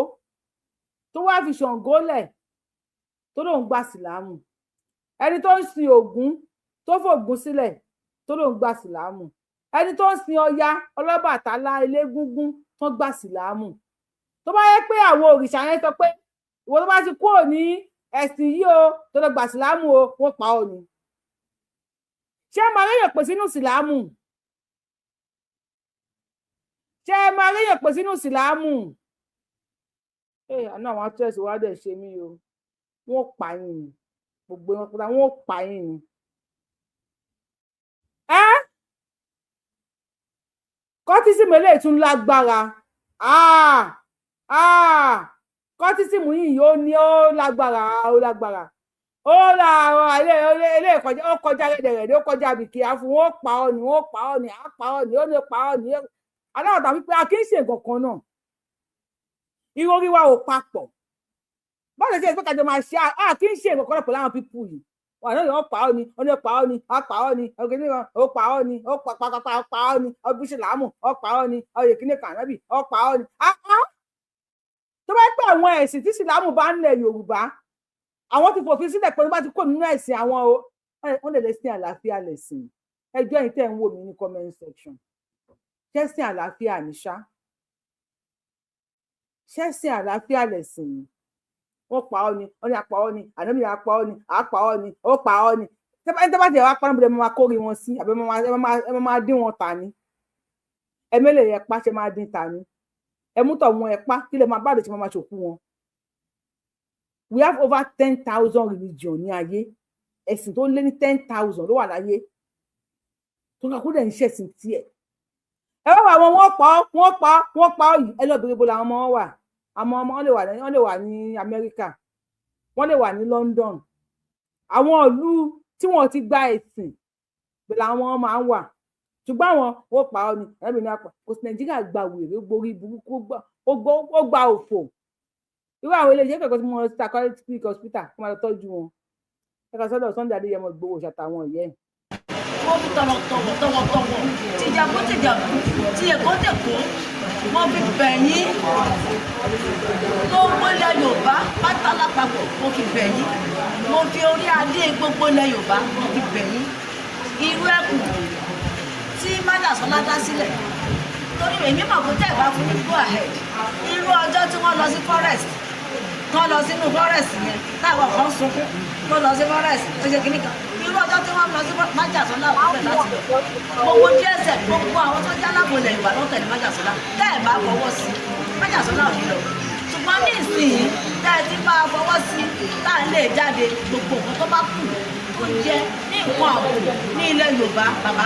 B: tó wá fi Ṣàngó lẹ̀ tó lóun gba sílámù ẹni tó ń sin Ògún tó fògún sílẹ̀ tó lóun gba sílámù ẹni tó ń sin Ọya Ọlọ́bàtálá Elégúngún tó gba sílámù tó bá yẹ pé àwọn òrìṣà yẹn sọ pé ìwọ tó bá ti kúrò ní ẹ̀sìn yìí o tó lọ gba sílámù o wọ́n pa ọ́ ni ṣé ẹ máa réyàn pè sínú sílámù ṣé ẹ máa réyàn pè sínú sílámù àná àwọn atúrẹ́sì wa dẹ̀ ṣe mí o wọ́n pa yín ni gbogbo wọn padà wọ́n pa yín ni kọ́tísìmù eléyìí tún lágbára kọ́tísìmù yìí ó ní ó lágbára ó ilé ìkọjá ó kọjá rẹ̀dẹ̀rẹ̀dẹ̀ ó kọjá bìkìá fún wọn pa ọ́ ni wọ́n pa ọ́ ni á pa ọ́ ni ó lè pa ọ́ ni aláwọ̀ tàbí pé a kì í ṣe nǹkan kan náà ìròrí wa ò papọ̀ báwo ṣe ìfẹ́kàjọ máa ṣe a kì í ṣe nǹkan kan náà pẹ̀lú àwọn pípù yìí wà náà wọ́n pa ọ́ ni ó lè pa ọ́ ni á pa ọ́ ni ọ̀gẹ̀ nígbà ó pa ọ́ ni ó pa ọ́ ni ọbí ṣìlámù ó pa ọ́ ni ọyẹ kíní kànábì ó pa ọ́ ni tó bá pẹ́ àwọn ẹ̀sìn tí ṣìlámù bá ń lẹ̀ Yorùbá àwọn ti fòfin sílẹ̀ pé wọ́n bá ti kó nínú ẹ̀sìn àwọn o wọ́n lè lẹ́sìn àlàáfíà lẹ̀sìn ẹjọ́ yìí tẹ̀ ń wò mí ní comment section ṣẹ́sìn àlàáfíà ní ṣẹ́sìn àlàáfíà lẹ̀sìn wọ́n pa ọ́ ni wọ́n ní apá ọ́ ni ànábì apá ọ́ ni àpá ọ́ ni ó pa ọ́ ni tẹ́ bá ti wá pa níbi ẹ máa kórè wọn sí àbí ẹ máa dín wọn tà ní ẹ mélòó yẹn pa ṣe máa dín tà ní ẹ mú tọ̀ wọn ẹ pa kí lè máa bá àdèjì máa ṣòkú wọn. We have over 10,000 religion ní ayé ẹ̀sìn tó lé ní 10,000 ló wà láyé tó kà kó dẹ̀ ń ṣẹ̀sìn tiẹ̀ ẹ wá àwọn wọ́n pa ọ́ yìí ẹ lọ bèrè bó làwọn ọmọ wọn wà àwọn ọmọ wọn lè wà ní Amẹ́ríkà wọ́n lè wà ní London àwọn ìlú tí wọ́n ti gba ẹ̀sìn bẹ́ẹ̀ làwọn máa ń wà ṣùgbọ́n àwọn wọ́n pa ọ́ ni ẹ̀mí ní apá kò sí Nàìjíríà gba wèrè gborí burúkú ó gba òfò irú àwọn ilé iṣẹ́ kẹ̀kọ́ tí mo ta Catholic hospital kó máa lọ tọ́jú wọn ẹ̀ka sọ́dọ̀ Sunday Adéyẹmọ Ìgbòho ṣàtàwọn ìyẹ́
G: wọ́n fi tọ̀wọ̀tọ̀wọ̀ tìjàgbó tí èkó tèkó wọ́n fi bẹ̀yìn tó gbólẹ̀ Yorùbá pátá lápapọ̀ wọ́n fi bẹ̀yìn mo fi orí adé gbogbo ilẹ̀ Yorùbá wọ́n fi bẹ̀yìn Irú Ekun tí májàsọ́lá dá sílẹ̀ torí èmi mọ̀ kó tẹ̀ bá fún mi go ahead irú ọjọ́ tí wọ́n lọ sí forest tán lọ sínú forest yẹn táwọn kan sunkún tó lọ sí forest ó ṣe kíní kan irú ọjọ́ tí wọ́n lọ sí májàsọ́lá òkúta láti lọ gbogbo DSS gbogbo àwọn tó já lápò ilẹ̀ Yorùbá ló tẹ̀lé májàsọ́lá tẹ́ ẹ̀ bá fọwọ́ sí májàsọ́lá ò ní lọ ṣùgbọ́n ní ìsìn tẹ́ ẹ ti bá fọwọ́ sí tá à ń lè jáde gbogbo nǹkan tó bá kù kò jẹ́ ní nǹkan ààbò ní ilẹ̀ Yorùbá bàbá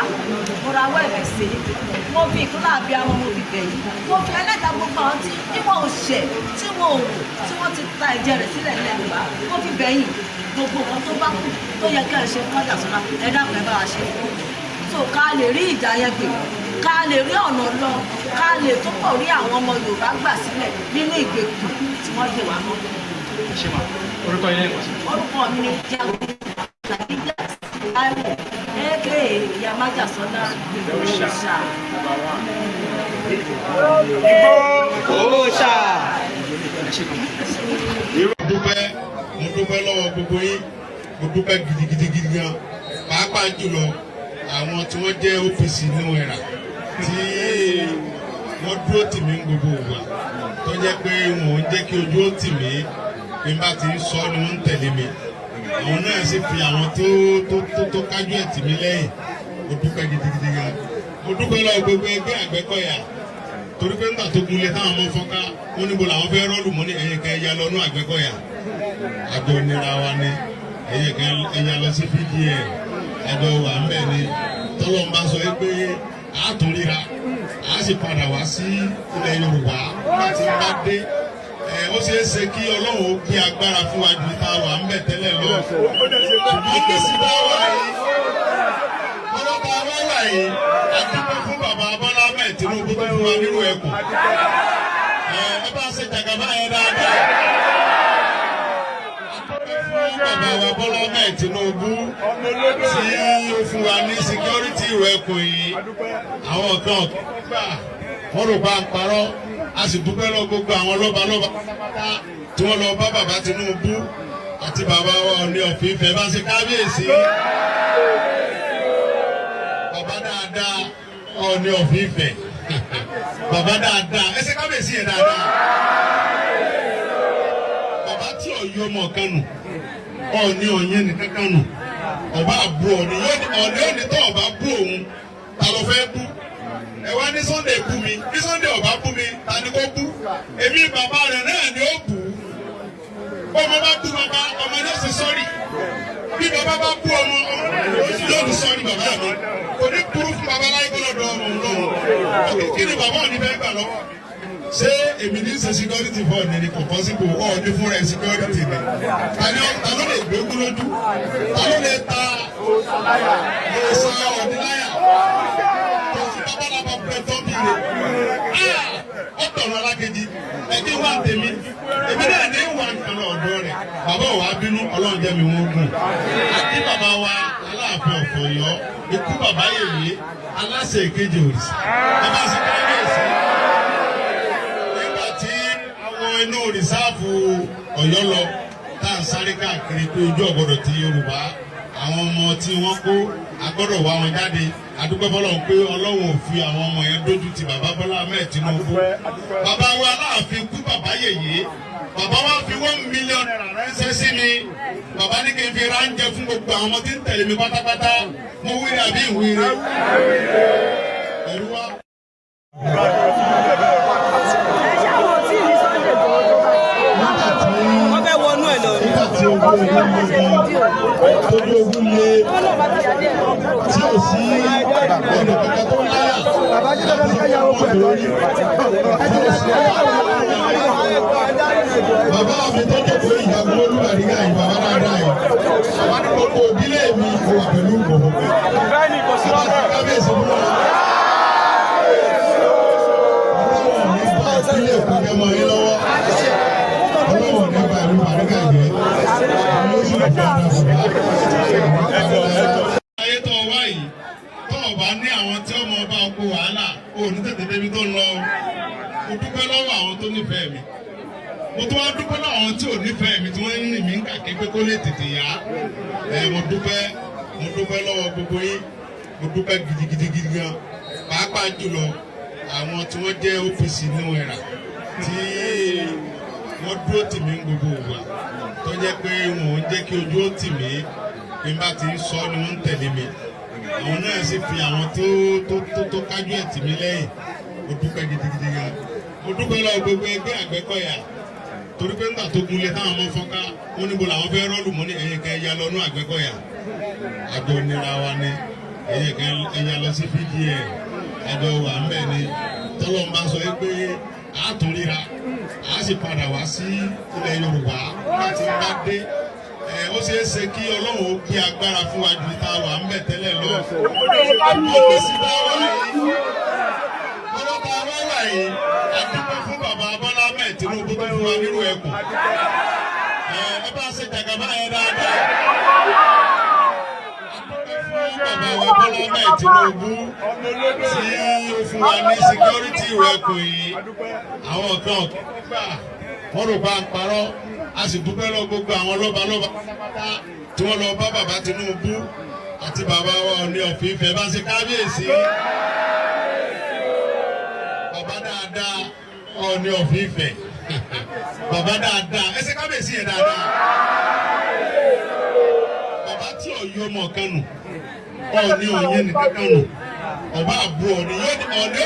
G: mo ra wọ́ ẹ̀bẹ̀ sí mo fi ìkúnlẹ̀ àbí àwọn mo fi bẹ̀yìn mo fi ẹlẹ́dàá gbogbo àwọn tí wọ́n ò ṣẹ̀ tí wọ́n ò rò tí wọ́n ti ta ẹ̀jẹ̀ rẹ̀ sílẹ̀ ilẹ̀ Yorùbá mo fi bẹ̀yìn gbogbo nǹkan tó bá kù tó yẹ kí ẹ ṣe fún Májàsọ́lá ẹ dákun ẹ bá wa ṣe fún so ká lè rí ìjà yẹn gbè ká lè rí ọ̀nà lọ ká lè túbọ̀ rí àwọn ọmọ Yorùbá gbà sílẹ̀ nínú ìgbèkùn tí wọ́n dè wá mọ́.
J: ṣé wà orúkọ ilé ìwọ̀n sí.
G: orúkọ mi ni jáwé làbíjà láìwọ̀ ẹ̀ẹ́dẹ̀ ìyá Májàsọ́lá òòṣà.
J: òòṣà.
K: mo dúpẹ́ lọ́wọ́ gbogbo yín mo dúpẹ́ gidigidi gan pàápàá jùlọ àwọn tí wọ́n jẹ́ OPC nínú ẹ̀rà tí wọ́n dúró tì mí gbogbo ìgbà tó jẹ́ pé wọn ò ń jẹ́ kí ojú ó tì mí bí n bá ti ń sọ ni wọ́n ń tẹ̀lé mi àwọn náà sì fi àwọn tó kájú ẹ̀ tì mí lẹ́yìn mo dúpẹ́ gidigidi gan mo dúpẹ́ lọ́wọ́ gbogbo ẹgbẹ́ Àgbẹ̀kọ̀yà torí pé nígbà tó gunlé táwọn ọmọ fọ́nká wọn níbo làwọn fẹ́ rọ́ọ̀lù mọ́ ní ẹ̀yìn kan ẹ̀yà lọ́nú Àgbẹ̀kọ̀yà àjọ nira wa ni ẹ̀yìn kan ẹ̀yà lọ sí fídíò àjọ wà ń bẹ̀ ni tọ́lọ́ ń bá sọ pé àtúnríra a sì padà wá sí ilẹ̀ Yorùbá láti bá dé ó ṣeé ṣe kí Ọlọ́run ó gbé agbára fún wa ju ta wà ń bẹ̀ tẹ́lẹ̀ lọ ṣùgbọ́n kí sí bá wà yìí ọlọ́ta wá wà yìí àdúgbò fún bàbá Bọ́lá Ahmed Tinubu tó fún wa nínú ẹkùn ẹ bá ṣe jàgàbá yẹn dáadáa bàbá wa Bọ́lá Ahmed Tinubu tí ó fún wa ní security ìwé ẹkùn yìí àwọn kan gbà wọ́n rò bá ń parọ́ a sì dúpẹ́ lọ gbogbo àwọn lọ́balọ́ba tí wọ́n lọ bá bàbá Tinubu àti bàbá wa Ọọ̀ni of Ifẹ̀ bá ṣe kábíyèsí bàbá dáadáa Ọọ̀ni of Ifẹ̀ bàbá dáadáa ẹ ṣe kábíyèsí yẹn dáadáa bàbá tí ọ̀yọ́ ọmọ kan nù Ọọ̀ni ọ̀yẹ́ nìkan kan nù ọba àbú Ọọ̀ni òní tó ọba bú òun ta ló fẹ́ bú ẹ wá ní Sunday bú mi ní Sunday ọba bú mi ta ni kò bú èmi bàbá rẹ̀ náà ni ó bú ọmọ bá bú bàbá ọmọ náà sì sọ́rí bí bàbá bá bú ọmọ yóò ní sọ́rí bàbá mi kò ní kúrú fún bàbá láyé kọ́lọ́dọ̀ ọmọ lọ́wọ́ kí ni bàbá òní fẹ́ gbà lọ́wọ́ ṣé èmi ní ṣe security for ọ̀nà ni kò possible ọ̀ọ́dún fúnra ẹ̀ security ni ta ló lè gbé kú lójú ta ló lè ta ẹ̀sán ọ̀dínláyà tó fi bàbá làbà pẹ̀tọ́ bí rẹ̀ ọ̀tọ̀rọ̀ alákejì ẹ̀jẹ̀ wà tèmi èmi náà ní ìwà nǹkan ọ̀dọ́ rẹ̀ bàbá ò wá bínú ọlọ́run jẹ́ mi wọ́n gùn àti bàbá wa Aláàfin of Ọ̀yọ́ ikú bàbá yèyé aláṣẹ ìkejì òrìṣà bàbá sì káyọ̀sí nígbà tí àwọn inú rìsáàfù Ọ̀yọ́ lọ tá à ń sáré káàkiri pé ojú ọ̀gbọ́dọ̀ ti Yorùbá àwọn ọmọ tí wọ́n kó agbọ́dọ̀ wá wọn jáde adúpẹ́ fọlọ́run pé Ọlọ́run ò fi àwọn ọmọ yẹn dójú ti bàbá Bọ́lá Ahmed Tinubu bàbá wa Aláàfin kú bàbá yèyé bàbá wa fi $1 million ránṣẹ́ sí mi bàbá ní kí n fi ránjẹ fún gbogbo àwọn ọmọ tí ń tẹ̀lé mi pátápátá mo wíri àbí ìwíri ẹ̀rú wa.
J: wọ́n fẹ́ wọnú ẹ̀ lọ.
K: tí ogun lé tóbi ogun lé tí ò sí ọ̀nà kankan tó láyà lórí bàbá mi tó jókòó ìyàwó olúwaríga yìí bàbá dáadáa yìí àwọn ní gbogbo ìdílé mi kò wà pẹ̀lú gbogbo kábíyèsí fún wa. ọlọ́wọ́ ní bá ìpínlẹ̀ Èkó kẹmọ yín lọ́wọ́ ọlọ́wọ́ ní bá ìlú àríkà yìí àwọn yóò sì lè fún ayé tó wá yìí tó o bá ní àwọn tí ọmọ ọba ọkọ wàhálà o ní tètè débi tó ń lọ o dúpẹ́ lọ́wọ́ àwọn tó nífẹ̀ẹ́ mi mo tún wá dúpẹ́ lọ́wọ́ àwọn tí ò nífẹ̀ẹ́ mi tí wọ́n ń rìn mí ń kàkí pé kó lè tètè yá mo dúpẹ́ lọ́wọ́ gbogbo yín mo dúpẹ́ gidigidi gan pàápàá jùlọ àwọn tí wọ́n jẹ́ OPC nínú ẹ̀rà tí wọ́n dúró tì mí gbogbo ìgbà tó jẹ́ pé wọn ò ń jẹ́ kí ojú ó tì mí bí n bá ti ń sọ ni wọ́n ń tẹ̀lé mi àwọn náà sì fi àwọn tó kájú ẹ̀ tì mí lẹ́yìn mo dúpẹ́ gidigidi gan mo dúpẹ́ lọ́wọ́ gbogbo ẹgbẹ́ Àgbẹ̀kọ̀yà torí pé nígbà tó gunlé táwọn ọmọ fọ́nká wọn níbo làwọn fẹ́ rọ́ọ̀lù mọ́ ní ẹ̀yìn kan ẹ̀yà lọ́nú Àgbẹ̀kọ̀yà àjọ nira wa ni ẹ̀yìn kan ẹ̀yà lọ sí fídíò àjọ wà ń bẹ̀ ni tọ́lọ́ ń bá sọ pé àtúnríra a sì padà wá sí ilẹ̀ Yorùbá láti bá dé ó ṣeé ṣe kí Ọlọ́run ó gbé agbára fún wa ju tá a wà ń bẹ̀ tẹ́lẹ̀ lọ. Adúpẹ́ fún bàbá Bọ́lá Ahmed Tinubu tó fún wa nínú ẹkùn. Ẹ bá ṣe jàgàbá yẹn dáadáa. Adúpẹ́ fún bàbá wa Bọ́lá Ahmed Tinubu tí ó fún wa ní síkírítì ẹkùn yìí. Àwọn kan gbà wọ́n rò bá ń parọ́. A sì dúpẹ́ lọ gbogbo àwọn lọ́balọ́ba pátápátá tí wọ́n lọ bá bàbá Tinubu àti bàbá wa Ọọ̀ni of Ifẹ̀ bá ṣe kábíyèsí. Bàbá dáadáa Ọọ̀ni of Ifẹ̀. Bàbá dáadáa ẹ ṣe kábíyèsí yẹn dáadáa. Bàbá tí Ọ̀yọ́ ọmọ kan nù Ọọ̀ni òyìn nìkan kan nù ọba àbú Ọọ̀ni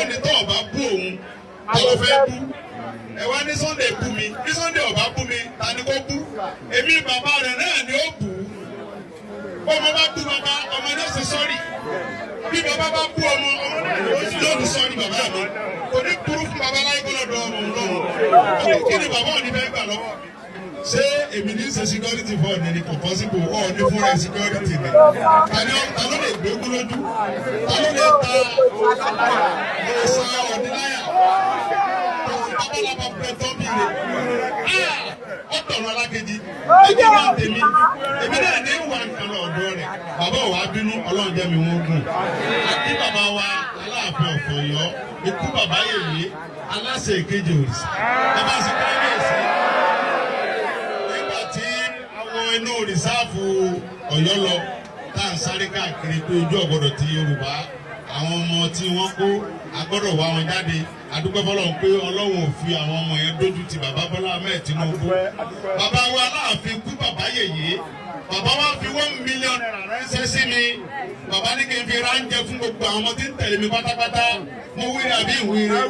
K: òní tó ọba bú òun ta ló fẹ́ bú. Ẹ wá ní Sunday bú mi bí Sunday ọba bú mi ta ni kò bú èmi bàbá rẹ̀ náà ni ó bú. Ọmọ bá bú bàbá ọmọ náà ṣe sọ́rí. Bí bàbá bá bú ọmọ náà yóò ní sọ́rí bàbá mi. Kò ní kúrú fún bàbá láyé gbọ́dọ̀ ọmọ lọ́wọ́. Kí ni bàbá òní fẹ́ gbà lọ́wọ́? Ṣé èmi ní ṣe security for ọ̀nà ni kò possible ọ̀ọ́ni fúnra ẹ̀ security ni? Ta ló lè gbé ogún lójú? Ta ló lè ta ẹ̀sán ọ̀dínáyà? Babalaba pẹ̀ tọ́ bí rẹ̀. Ọ̀tọ̀nù alákejì. Ẹgbẹ́ náà tèmi. Èmi náà ní ìwà nǹkan ọ̀dọ́ rẹ̀. Bàbá ò wá bínú Ọlọ́run jẹ́ mi wọ́n gùn. Àti bàbá wa Aláàfin Ọ̀fọ̀ Ọ̀yọ́. Ikú bàbá yèyé aláṣẹ ìkejì òrìṣà. Bàbá sì kábíyèsí. Nígbà tí àwọn inú rìsáàfù Ọ̀yọ́ lọ tá à ń sáré káàkiri pé ojú ọ̀gbọ́dọ̀ ti Yorùbá. Àwọn ọmọ tí wọ́n kó agbọ́dọ̀ wá wọn jáde. Adúpẹ́ fọ́lọ́run pé Ọlọ́run ò fi àwọn ọmọ yẹn dójú ti bàbá Bọ́lá Ahmed Tinubu. Bàbá wa Aláàfin kú bàbá yèyé. Bàbá wa fi 1 million naira ránṣẹ́ sí mi. Bàbá ní kí n fi ránjẹ fún gbogbo àwọn ọmọ tí ń tẹ̀lé mi pátápátá. Mo wíri àbí ìwíri.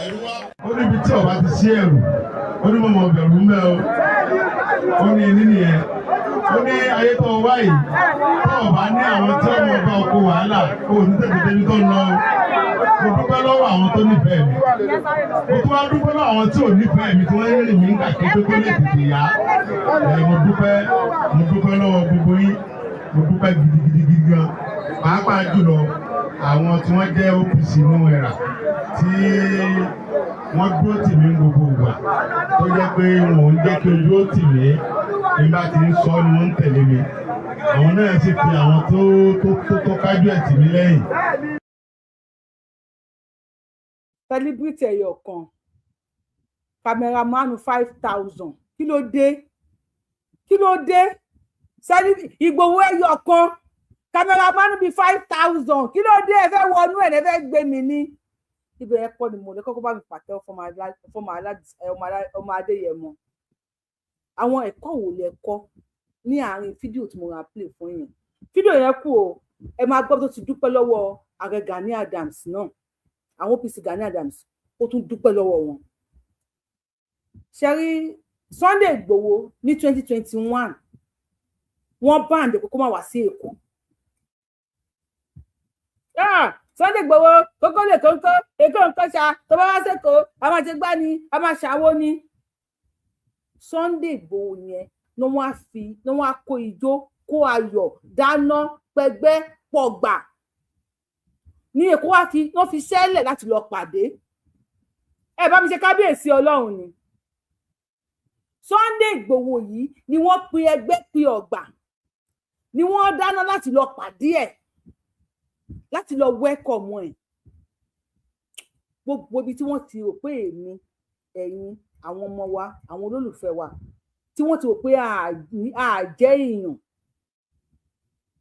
K: Ẹ̀rù wa. Ó níbi tí ọba ti sí ẹ̀rù. Ó ní mọ̀mọ́ bẹ̀rù ń bẹ́ o. Ó ní ẹni nìyẹn. Ó ní ayé tó wá yìí. Tó ọba ní àwọn tí ọmọ ọba oko wàhálà. Ó ní tètè débi tó ń lọ. Mo dúpẹ́ lọ́wọ́ àwọn tó nífẹ̀ẹ́ mi. Mo tún wá dúpẹ́ lọ́wọ́ àwọn tí ò nífẹ̀ẹ́ mi tí wọ́n ń rìn mí kàkiri pé kó lè tètè yá. Mo dúpẹ́ lọ́wọ́ gbogbo yín. Mo dúpẹ́ gidigidi gan. Pàápàá jùlọ àwọn tí wọ́n jẹ́ OPC nínú ẹ̀rà tí wọ́n dúró tì mí gbogbo ìgbà. Tó jẹ́ pé wọn ò ń jẹ́ kí ojú ó tì mí. Nígbà tí ń sọ ni wọ́n ń tẹ̀lé mi. Àwọn náà sì fi àwọn tó kájú ẹ̀ tì mí lẹ́yìn.
B: Celebrity ẹyọ kan cameraman 5,000 kí ló dé Ìgbòho ẹyọ kan cameraman bí 5,000 kí ló dé ẹ fẹ́ wọnú ẹ fẹ́ gbé mi ní ibẹ̀ ẹ kọ́ ni mo lè kọ́kọ́ bá mi pàtẹ́ ọmọ Adéyẹmọ àwọn ẹ̀kọ́ wo lẹ kọ́ ní àárín fídíò tí mo ra play fún yín fídíò yẹn kù o ẹ máa gbọ́ tó ti dúpẹ́ lọ́wọ́ Ààrẹ Gani Adams náà àwọn OPC Gani Adams ó tún dúpẹ́ lọ́wọ́ wọn. Ṣẹ́rí Sunday Igboho ní 2021 wọ́n báǹdì kókó máa wá sí Èkó. Sunday Igboho kókó lè kókó èkó nǹkan ṣá tó bá wá sẹ́kọ̀ọ́ a máa ti gbá ni a máa ṣàwó ni. Sunday Igboho yẹn ni wọ́n á kó ijó kó ayọ̀ dáná pẹgbẹ́ pọ̀gbà ní Èkó wọ́n fi ṣẹlẹ̀ láti lọ pàdé ẹ bá mi ṣe kábíyèsí Ọlọ́run ni Sunday Igboho yìí ni wọ́n pe ẹgbẹ́ pe ọ̀gbà ni wọ́n dáná láti lọ pàdé ẹ̀ láti lọ wẹ́kọ̀mù ẹ̀ gbogbo ibi tí wọ́n ti rò pé èmi ẹ̀yin àwọn ọmọ wa àwọn olólùfẹ́ wa tí wọ́n ti rò pé àjẹ́ èèyàn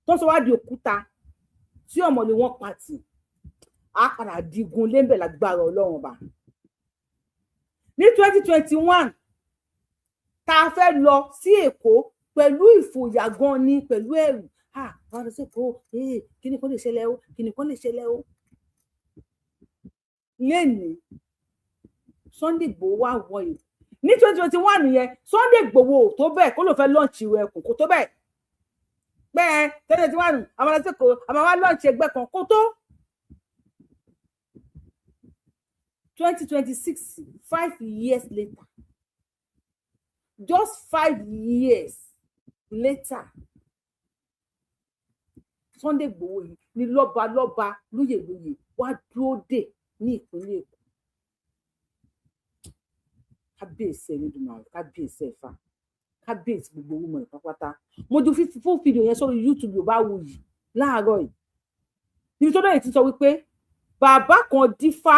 B: tó sọ wá di òkúta tí ọmọ ni wọ́n pàtì á padà digun lẹ́ńbẹ̀ lágbára Ọlọ́run ọba ní 2021 tá a fẹ́ lọ sí Èkó pẹ̀lú ìfòyà gan ni pẹ̀lú ẹ̀rù wọ́n lọ sí Èkó kíni kan lè ṣẹlẹ̀ o kíni kan lè ṣẹlẹ̀ o lẹ́nìí Sunday Igboho wà wọ yìí ní 2021 yẹn Sunday Igboho tó bẹ́ẹ̀ kó ló fẹ́ lọ́ọ̀nchì ìwé ẹkùn kó tó bẹ́ẹ̀ bẹ́ẹ̀ 2021 àwọn lọ sí Èkó àwọn wá lọ́ọ̀nchì ẹgbẹ́ kan kó tó 2026 5 years later just 5 years later Sunday Igboho yìí ni lọ́ba lóyè wá dúró dè ní ìpínlẹ̀ Èkó. Kábíyèsí Ẹlẹ́dùmarè, kábíyèsí Ẹ̀fà, kábíyèsí gbogbo owó mọ̀ ìpápátá. Mo ju fún fídíò yẹn sórí YouTube Yorùbáwùyí láàárọ̀ yìí níbi tó lóye ti sọ wípé bàbá kan dífá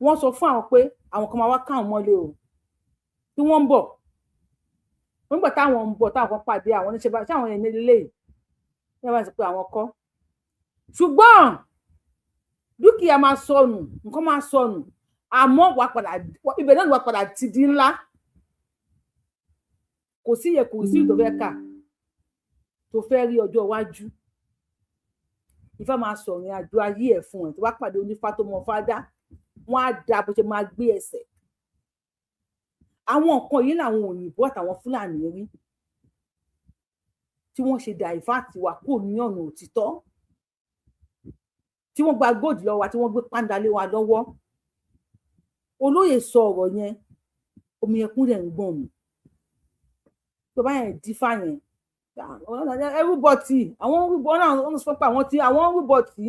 B: wọ́n sọ fún àwọn pé àwọn kan máa wá káwọn mọ́lé o tí wọ́n ń bọ̀ nígbà táwọn ń bọ̀ táwọn kan pàdé àwọn oníṣẹ́ bá ṣáwọn yẹn nílé yìí ní wọ́n bá ti pé àwọn kọ́ ṣùgbọ́n dúkìá máa sọnù nǹkan máa sọnù àmọ́ ibẹ̀ náà wà padà ti di ńlá kò sí iye kò sí tó fẹ́ kà tó fẹ́ rí ọjọ́ iwájú Ifá máa sọ ìrìn àjò ayé ẹ̀ fún ẹ̀ tó bá pàdé onífá tó mọ fádá wọ́n á dá bó ṣe máa gbé ẹsẹ̀. Àwọn nǹkan yìí làwọn òyìnbó àtàwọn Fúlàní rí tí wọ́n ṣe dà Ifá tiwa kúrò ní ọ̀nà òtítọ́ tí wọ́n gba góòdù lọ́wọ́ wa tí wọ́n gbé pàǹdà lé wa lọ́wọ́. Olóyè sọ ọ̀rọ̀ yẹn omi ẹkún rẹ̀ ń gbọ̀n mi tó bá yẹn dífá yẹn everybody àwọn rúbọ náà wọ́n sọ pé àwọn rúbọ tí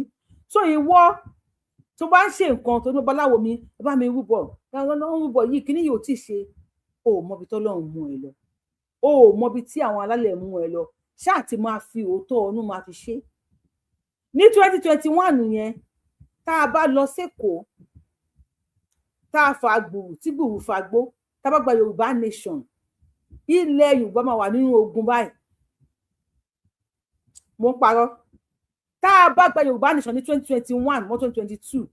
B: so ìwọ tó bá ń ṣe nǹkan tó ní babaláwo mi ẹ bá mi rúbọ rúbọ yìí kíní yóò tí ì ṣe o ò mọbi tọ́lọ́run mú ẹ lọ o ò mọbi tí àwọn alálẹ̀ mú ẹ lọ ṣáà ti máa fi òótọ́ ọnú máa fi ṣe. Ní 2021 yẹn tá a bá lọ sékòó tá a fa gbùrù tí gbùrù fa gbó tá a bá gba Yorùbá nation ilẹ̀ Yorùbá máa wà nínú ogun báyìí mo ń parọ́ tá a bá gba Yorùbá nation ní 2021 mọ́ 2022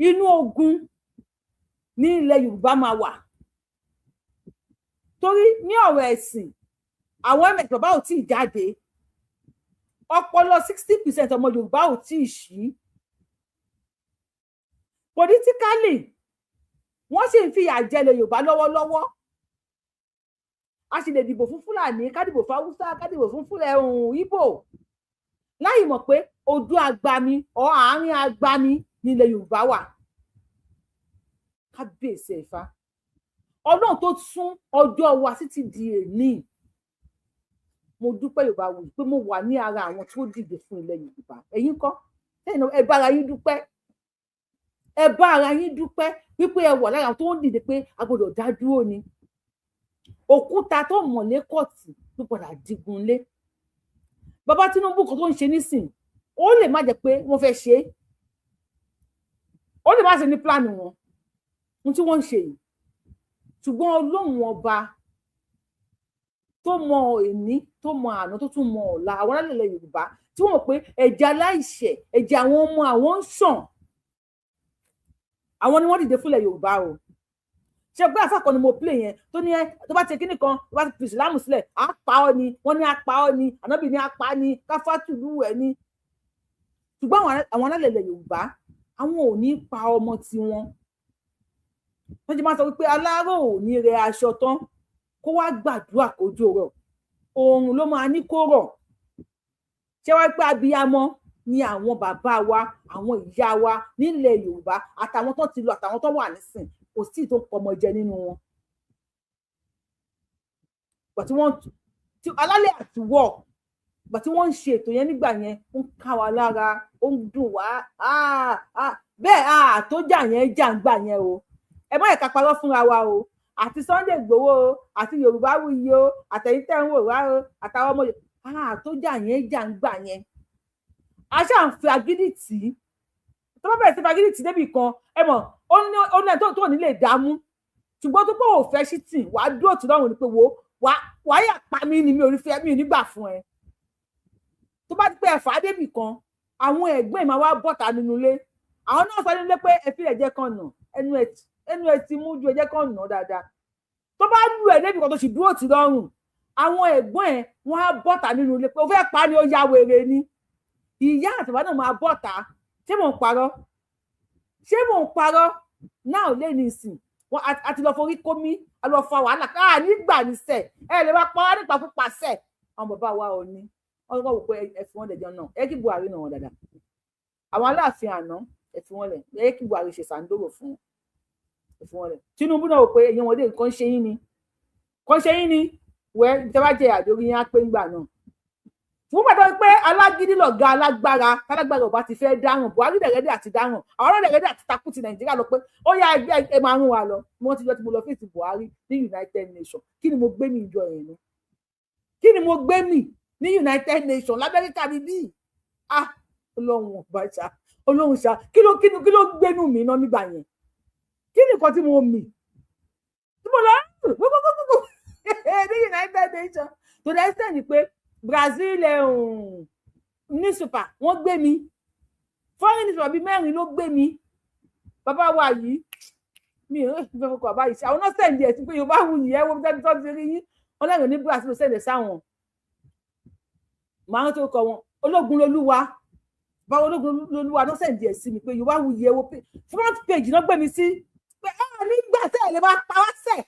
B: inú ogun ní ilẹ̀ Yorùbá máa wà torí ní ọ̀rọ̀ ẹ̀sìn àwọn ẹ̀mẹ̀ Yorùbá ò tí ì jáde ọpọlọ 60% ọmọ Yorùbá ò tí ì ṣí politically wọ́n sì ń fìyà jẹ ilẹ̀ Yorùbá lọ́wọ́lọ́wọ́ a sì lè dìbò fún Fúlàní ká dìbò fún Haúsá ká dìbò fún Ìgbò láì mọ̀ pé odò agbami ọ̀ àárín agbami nílẹ̀ Yorùbá wà. Kábíyèsí Ẹ̀fà Ọlọ́run tó sún ọjọ́ wa títí di èní mo dúpẹ́ Yorùbáwùyí pé mo wà ní ara àwọn tó dìde fún ilẹ̀ Yorùbá ẹ̀yin kọ́ ẹ bá ara yín dúpẹ́ ẹ bá ara yín dúpẹ́ wípé ẹ wà lára àwọn tó ń dìde pé a gbọ́dọ̀ dá dúró ni òkúta tó mọ̀lé kọ̀tì ló padà digun lé. Bàbá Tinubu kan tó ń ṣe nísìn ó lè má jẹ́ pé wọ́n fẹ́ ṣe é ó lè má ṣe ní pílánì wọn ohun tí wọ́n ń ṣe yìí ṣùgbọ́n Ọlọ́run ọba tó mọ èní tó mọ àná tó tún mọ ọ̀la àwọn alálẹ̀ Yorùbá tí wọ́n mọ̀ pé ẹ̀jẹ̀ aláìṣẹ̀ ẹ̀jẹ̀ àwọn ọmọ àwọn ń ṣàn àwọn ni wọ́n dìde fúnlẹ̀ Yorùbá o ṣe gbé àfàkọ ni mo play yẹn tó ní ẹ tó bá ti kíní kan tó bá ti fi ìsìlámù sílẹ̀ á pa ọ́ ni wọ́n ní á pa ọ́ ni ànábì ní á pa ni káfátùlù ẹ ni ṣùgbọ́n àwọn alálẹ̀ Yorùbá àwọn ò ní pa ọmọ tiwọn wọ́n ti máa sọ wípé aláró ò ní rẹ aṣọ tán kó wá gbàdúrà kójú rọ̀ oòrùn ló máa ní kó rọ̀ ṣé wá pé abiyamọ ni àwọn bàbá wa àwọn ìyá wa nílẹ̀ Yorùbá àtàwọn tó ti lọ àtàwọn tó wà nísìn kò sí tó pọmọ jẹ nínú wọn gbàtí wọ́n ti alálẹ̀ àtiwọ́ gbàtí wọ́n ń ṣe ètò yẹn nígbà yẹn ó ń ká wa lára ó ń dùn wá bẹ́ẹ̀ àtọjà yẹn jà ń gbà yẹn o ẹ má yẹ ká parọ́ fúnra wa o àti Sunday Igboho o àti Yorùbáwùyí o àtẹ̀yìn tẹ́ ń wò wá o àtàwọn ọmọ àtọjà yẹn jà ń gbà yẹn a ṣáà ń fi agídí tì í tó bá bẹ̀rẹ̀ sí fagídí tì débì kan ẹ mọ̀ ó ní ẹ̀ tó ní lè dààmú ṣùgbọ́n tó pọ̀ ò fẹ́ sí tì wàá dúró tì lọ́rùn ni pé wàá yà pa mí ni mi ò ní fẹ́ mi ò ní gbà fún ẹ tó bá ti pẹ́ ẹ̀fà débì kan àwọn ẹ̀gbọ́n ẹ̀ máa wá bọ́ta nínú ilé àwọn náà sọ nínú ilé pé ẹ fi ẹ̀jẹ̀ kan nà ẹnu ẹ ti mú ju ẹ̀jẹ̀ kan nà dáadáa tó bá lù ẹ̀ débì kan tó sì dúró tì lọ́rùn àwọn ẹ̀gbọ́n ẹ̀ wọ́n á bọ́ta nínú ilé pé ó fẹ́ pa ni ó ya wèrè ni ìyá àti bàbá náà máa bọ́ta ṣé mò ń parọ́ náà lé ní ìsìn wọn àti lọ forí kómi a lọ fa wàhálà káà nígbà níṣẹ ẹ lè máa pa wá nípa pípa sẹ àwọn bàbá wa ò ní wọn kọ wò pé ẹ fi wọn lẹjọ náà ẹ kí Buhari náà wọn dáadáa àwọn Aláàfin àná ẹ fi wọn lẹ ẹ kí Buhari ṣe sàǹdóró fún ẹ fi wọn lẹ Tinubu náà wò pé èyàn wọn dé nǹkan ṣe yín ni kàn ṣe yín ni wẹ́ ìjọba jẹ àdórí yín á pé ńgbà náà fún pàtó pé alágídí lọ̀gá alágbára ò bá ti fẹ́ dáràn Buhari dẹ̀gẹ́dẹ́ àti dáràn àwọn ọlọ́dẹ̀gẹ́dẹ́ àti takú ti Nàìjíríà lọ pé ó yá ẹgbẹ́ ẹ máa rún wa lọ wọ́n ti jọ tí mo lọ fèsì Buhari ní United Nations kí ni mo gbé mi ìjọ yẹn ni kí ni mo gbé mi ní United Nations l'Amẹ́ríkà ni bí Ọlọ́run ọba ṣá Ọlọ́run ṣá kí ló gbénú mi náà nígbà yẹn kí ni nǹkan tí mo mì tí mo lọ ní United Nations to the extent pé Brazil newspaper wọ́n gbé mi foreign newspaper bíi 4 ló gbé mi bàbá wa yìí mi ò fẹ́ fọkàn bàbá yìí àwọn náà sẹ́ǹdì ẹ̀ sí pé Yorùbá wù yìí ẹ wo bí wọ́n ti rí yín wọ́n lẹ́yìn ní Brazil sẹ́ǹdì sáwọn màá tó kọ wọn ológun lolúwa báwo ológun lolúwa náà sẹ́ǹdì ẹ̀ sí mi pé Yorùbá wù yìí ẹ wo front page náà gbé mi sí pé nígbà tẹ́ ẹ̀ lè máa pa wá sẹ́ẹ̀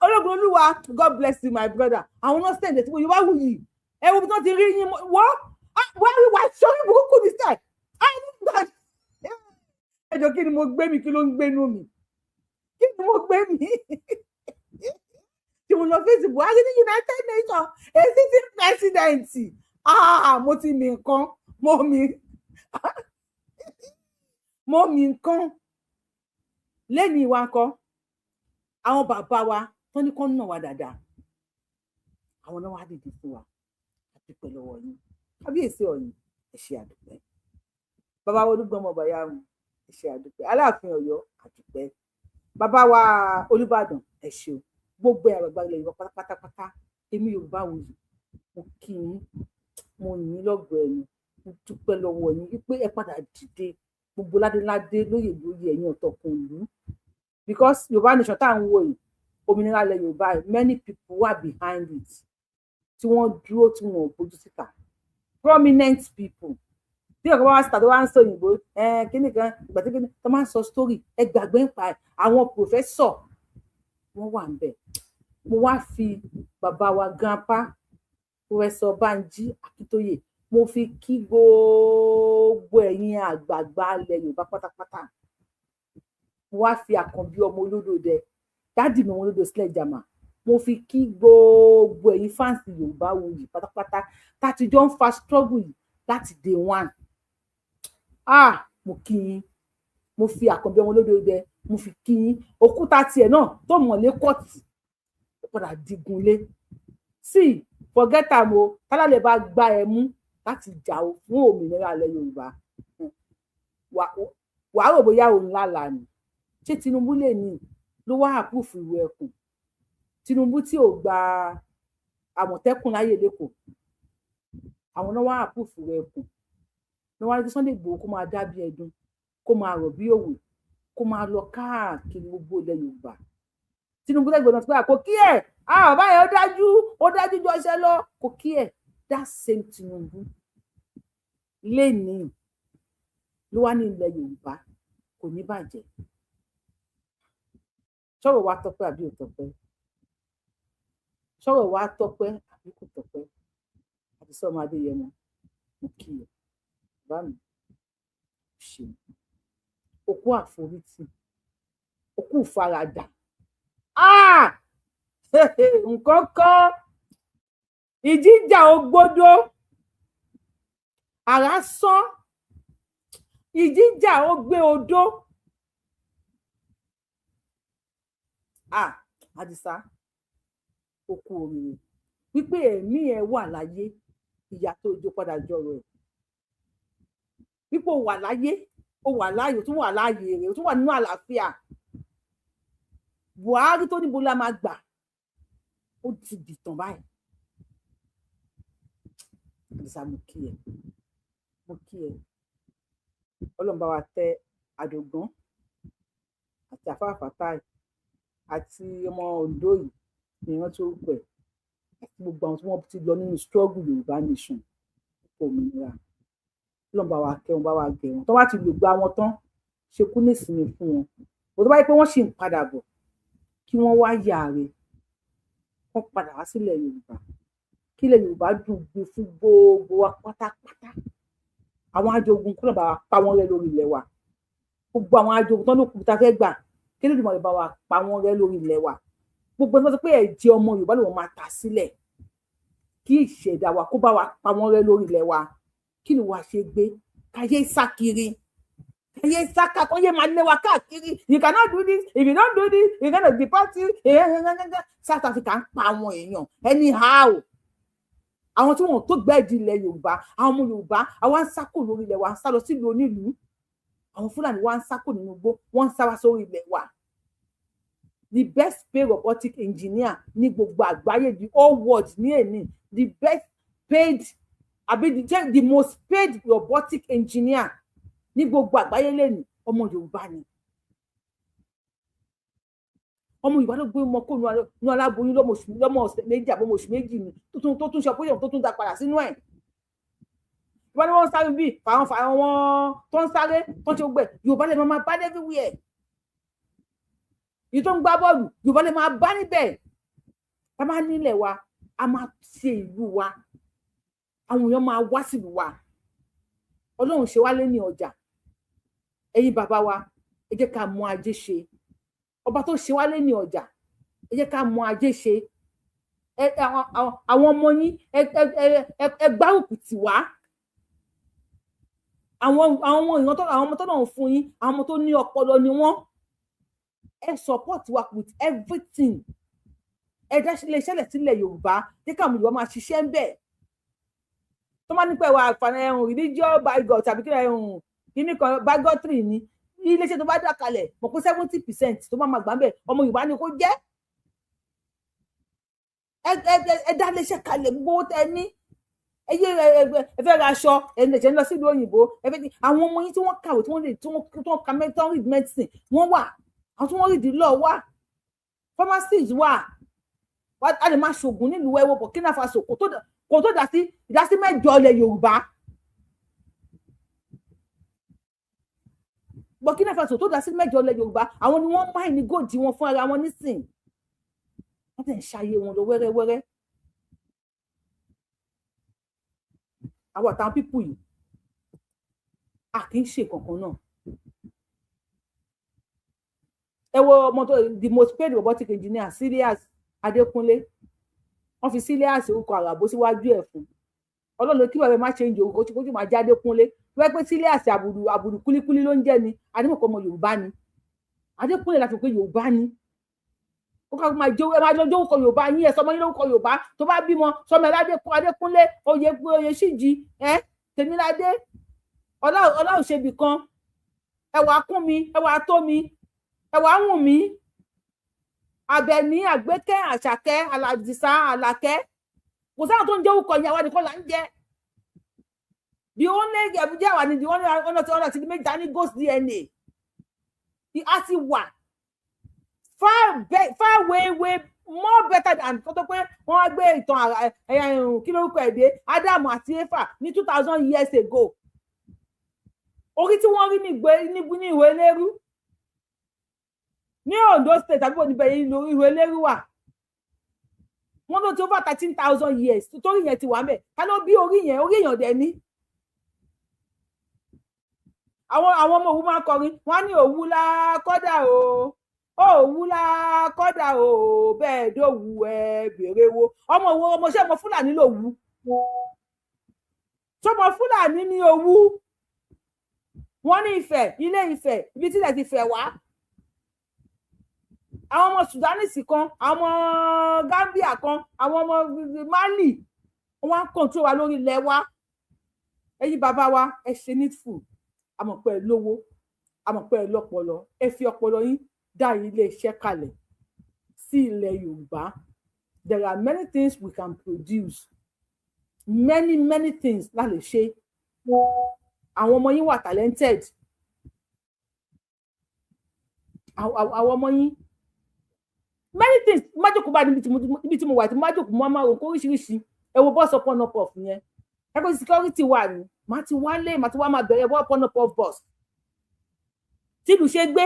B: ológun olúwa God bless you my brother àwọn náà sẹ́ǹdì ẹ̀ sí pé Yorùbá wù yìí ẹ wo bí wọ́n ti rí yín wọ́n wí wá sórí burúkú ní sẹ́ẹ̀ nígbà ẹjọ́ kí ni mo gbé mi kí ló ń gbénú mi kí ni mo gbé mi tí mo lọ fèsì Buhari ní United Nations èsì tí pẹ́sidẹ̀ǹtì mo ti mì nǹkan mo mì nǹkan lẹ́nu ìwà nǹkan àwọn bàbá wa tó ní kán nà wá dáadáa àwọn náà wá dìde fún wa àdúpẹ́ lọ́wọ́ yín kábíyèsí Ọ̀yìn ẹ ṣé àdúpẹ́ bàbá wa Olúgbọmọ Ọbàyámù ẹ ṣé àdúpẹ́ Aláàfin Ọ̀yọ́ àdúpẹ́ bàbá wa Olúbàdàn ẹ ṣé o gbogbo àgbàgbà ilẹ̀ Yorùbá pátápátá èmi Yorùbá wù yìí mo kí yín mo yìn lọ́gọ̀ọ́ ẹ̀yìn mo dúpẹ́ lọ́wọ́ yín wípé ẹ padà dìde gbogbo ládéládé lóyè ẹ̀yin ọ̀tọ̀kùn ìlú because Yorùbá nation tá à ń wò yìí òmìnira ilẹ̀ Yorùbá many people were behind it tí wọ́n dúró tí wọ́n ò bójú síta prominent people tí ọkọ wa síta tó wá ń sọ òyìnbó kíní kan ìgbà tí kíní tó máa ń sọ story ẹ gbàgbé ń pa àwọn professor wọ́n wà ń bẹ̀ mo wá fi bàbá wa grandpa professor Banji Akíntóyè mo fi kí gbogbo ẹ̀yin àgbààgbà ilẹ̀ Yorùbá pátápátá mo wá fi Àkànbí ọmọ Olódòdẹ dádì mi ọmọ Olódò sílẹ̀ jàmà mo fi kí gbogbo ẹ̀yin fáǹsì Yorùbá wuyì pátápátá táti jọ ń fa struggle yìí láti day one mo kí yín mo fi Àkànbí ọmọ Olódòdẹ mo fi kí yín òkúta tiẹ̀ náà tó mọ̀lé kọ́ọ̀tì ó padà digunlé sí forget am o tálálẹ̀ bá gbá ẹ mú láti jà ó fún òmìnira ilẹ̀ Yorùbá wàá rò bóyá òun lálàá ni ṣé Tinubu lè ní ló wá àpúfù Ìrù Ẹkùn Tinubu tí ò gba Àmọ̀tẹ́kùn láyè lẹ́kọ̀ọ́ àwọn náà wá àpúfù Ìrù Ẹkùn ní wọ́n á rí Sunday Igboho kó máa dá bí ẹdun kó máa rọ̀ bí òwe kó máa lọ káàkiri gbogbo ilẹ̀ Yorùbá Tinubu lẹ́gbẹ̀ẹ́ náà ti pé kò kí ẹ̀ bàbá yẹn ó dájú jọ ṣẹ́ lọ kò kí ẹ̀ that same Tinubu lénìí ló wá ní ilẹ̀ Yorùbá kò ní bàjẹ́ sọ̀rọ̀ wa tọ́pẹ́ àbí ò tọ́pẹ́ sọ̀rọ̀ wa tọ́pẹ́ àbí kò tọ́pẹ́ àti sọ́mọ Adéyẹmọ mo kí ẹ bá mi ṣe òkú àforítì òkú ìfaradà nǹkan kan ìjíjà ògbódó àrá sán ìjíjà ó gbé odó Àdìsá òkú òmìnir wípé ẹ̀mí ẹ wà láyé ìyá tó jó padà jọrọ ẹ wípé ó wà láyé ó wà láàyè ó tún wà láàyè rẹ ó tún wà nínú àlàáfíà Buhari tó níbo la máa gbà ó ti dìtàn báyìí Àdìsá mo kí ẹ Ọlọ́run bá wa tẹ Àdògán àti Àfáàfátáì àti ọmọ Oǹdó yìí ní ìrántí orúkọ ẹ àti gbogbo àwọn tí wọ́n ti lọ nínú struggle Yorùbá nation òmìnira Ọlọ́run bá wa kẹ́ wọn bá wa gẹ̀ wọn tó bá ti lò gba wọn tán ṣekú nísìnyí fún wọn bó tó bá yẹ pé wọ́n ṣì ń padà bọ̀ kí wọ́n wá yàrá wọ́n padà wá sílẹ̀ Yorùbá kí ilẹ̀ Yorùbá dùn gbé fún gbogbo wa pátápátá àwọn ajogun kúrò bá wa pa wọ́n rẹ́ lórí ilẹ̀ wa gbogbo àwọn ajogun tó ló kù tá fẹ́ gbà kí lóòdì mọ̀lẹ́ bá wa pa wọ́n rẹ́ lórí ilẹ̀ wa gbogbo ẹni tó pé ẹ̀jẹ̀ ọmọ Yorùbá ló máa tà sílẹ̀ kí ìṣẹ̀dá wa kó bá wa pa wọ́n rẹ́ lórí ilẹ̀ wa kí ni wàá ṣe gbé káyé sá kiri káyé sá káyé máa lé wa káàkiri you cannot do this if you don't do this you gonna deport you South Africa ń pa àwọn èèyàn anyhow àwọn tí wọn tó gbẹ́ẹ̀dì ilẹ̀ Yorùbá àwọn ọmọ Yorùbá àwọn ń sákò lórí ilẹ̀ wa ń sá lọ sílùú onílùú àwọn Fúlàní wa ń sákò nínú igbó wọ́n ń sá wá sórí ilẹ̀ wa the best paid robotic engineer ní gbogbo àgbáyé the whole world ní èní the best paid the most paid robotic engineer ní gbogbo àgbáyé lẹ́nu ọmọ Yorùbá ni ọmọ Yorùbá ló gbé ọmọ kó nu aláboyún lọ́mọ ọ̀sẹ̀ méjì àbọ̀ oṣù méjì ni tó tún ṣe ọpọ́yọ̀ tó tún dá padà sínú ẹ̀ ìwọ́n ni wọ́n ń sáré bíi fàwọn wọn tó ń sáré tó ń ṣe gbẹ Yorùbá lè máa bá everywhere yìí tó ń gbá bọ́ọ̀lù Yorùbá lè máa bá níbẹ̀ ká máa nílẹ̀ wa a máa ṣe ìlú wa àwọn èèyàn máa wá sílùú wa Ọlọ́run ṣe wá lé ní ọjà ẹ̀yin bàbá wa ẹ jẹ́ ká mọ ajé ṣe ọba tó ṣe wá lé ní ọjà ẹ jẹ́ ká mọ ajé ṣe àwọn ọmọ yín ẹ gbárùkù tì wá àwọn èèyàn àwọn ọmọ tó náà ń fún yín àwọn ọmọ tó ní ọpọlọ ni wọ́n ẹ support wa with everything ẹ dá ilé iṣẹ́ sílẹ̀ Yorùbá jẹ́ ká àwọn Yorùbá máa ṣiṣẹ́ ń bẹ̀ tó máa nípa ìwà àǹfààní religious bigot tàbí kíní kan bigotry ni ilé iṣẹ́ tó bá dá kalẹ̀ mọ̀ pé 70% tó máa gbà ń bẹ̀ ọmọ Yorùbá ni kó jẹ́ ẹ dá ilé iṣẹ́ kalẹ̀ gbówó tẹ ní ẹ fẹ́ ra aṣọ ẹ̀ẹ́dẹ̀jẹ̀ ń lọ sílùú òyìnbó àwọn ọmọ yín tí wọ́n kàwé tí wọ́n ka read medicine wọ́n wà àwọn tí wọ́n rí ìdílọ́ wà pharmacist wà a lè máa ṣògùn nílùú ẹwọ́ Burkina Faso kò tó ìdásí mẹ́jọ ilẹ̀ Yorùbá Burkina Faso tó dásí mẹ́jọ ilẹ̀ Yorùbá àwọn ni wọ́n máa ní góòdì wọn fún ara wọn nísìn wọ́n tẹ̀ ń ṣayé wọn lọ wẹ́rẹ́wẹ́rẹ́ àwọn àtàwọn pípù yìí a kì í ṣe kankan náà ẹ wo ọmọ tó the most paid robotic engineer Serious Adékúnlé wọ́n fi Serious orúkọ àràbó síwájú ẹ̀ fún Ọlọ́run kí bàbá má ṣe ń jẹ orúkọ kó máa já Adékúnlé wọ́n pé Serious àbùdù kúlíkúlí ló ń jẹ́ ni adémọ̀kọ́ ọmọ Yorùbá ni Adékúnlé láti pé Yorùbá ni ó ká máa jẹ́ ẹ máa jọ orúkọ Yorùbá yín ẹ sọmọ yín lórúkọ Yorùbá tó bá bímọ sọmọ Adékúnlé oyè síjì Tèmiládé Ọlọ́run ṣe bì kan ẹwà kún mi ẹwà tó mi ẹwà wùn mí Àbẹ̀ní Àgbékẹ́ Àṣàkẹ́ Àlàdìsá Àlàkẹ́ kò sáà tó ń jẹ́ orúkọ ìyàwó nìkan là ń jẹ́ the only ẹ̀bùjẹ́ wà ní the only ọ̀nà tí méjì ní ghost DNA a ti wà far way more better than tó pé wọ́n gbé ìtàn kí lórúkọ ẹ̀ dé Ádámù àti Éfà ní 2000 years ago orí tí wọ́n rí ní ìwé lérú ní Ondo state àbí oníbẹ̀ ìwé lérú wà wọ́n ló ti over 13,000 years torí yẹn ti wà mẹ́ ká ló bí orí èèyàn dẹ̀ ní àwọn ọmọ òwú máa kọrin wọ́n ní òwú la kọ́dà o òwú la kọ́dà o bẹ́ẹ̀ dòwú ẹ bèrè wo ọmọ òwú ọmọọṣẹ́ ọmọ Fúlàní lòwú sọmọ Fúlàní ní òwú wọ́n ní Ifẹ̀ Ilé Ifẹ̀ ibi tí ilẹ̀ ti fẹ̀ wá àwọn ọmọ Sudanese kan àwọn ọmọ Gambia kan àwọn ọmọ Mali wọ́n á control wa lórí ilẹ̀ wa ẹ̀yin bàbá wa ẹ ṣe needful àmọ̀pẹ́ lówó àmọ̀pẹ́ lọ́pọlọ ẹ fi ọpọlọ yín dá ilé iṣẹ́ kalẹ̀ sí ilẹ̀ Yorùbá there are many things we can produce many things la lè ṣe àwọn ọmọ yín wà talented àwọn ọmọ yín many things májòkó bá níbi tí mo wà tí májòkó mo máa rò kó oríṣiríṣi ẹ wo bọ́ọ̀sì ọpọ́n náà pọ̀ fún yẹn ẹgbẹ́ security wà ní màá ti wá máa bẹ̀rẹ̀ bọ́ọ̀ ọpọ́n náà pọ̀ bọ́ọ̀sì tí ìlú ṣe gbé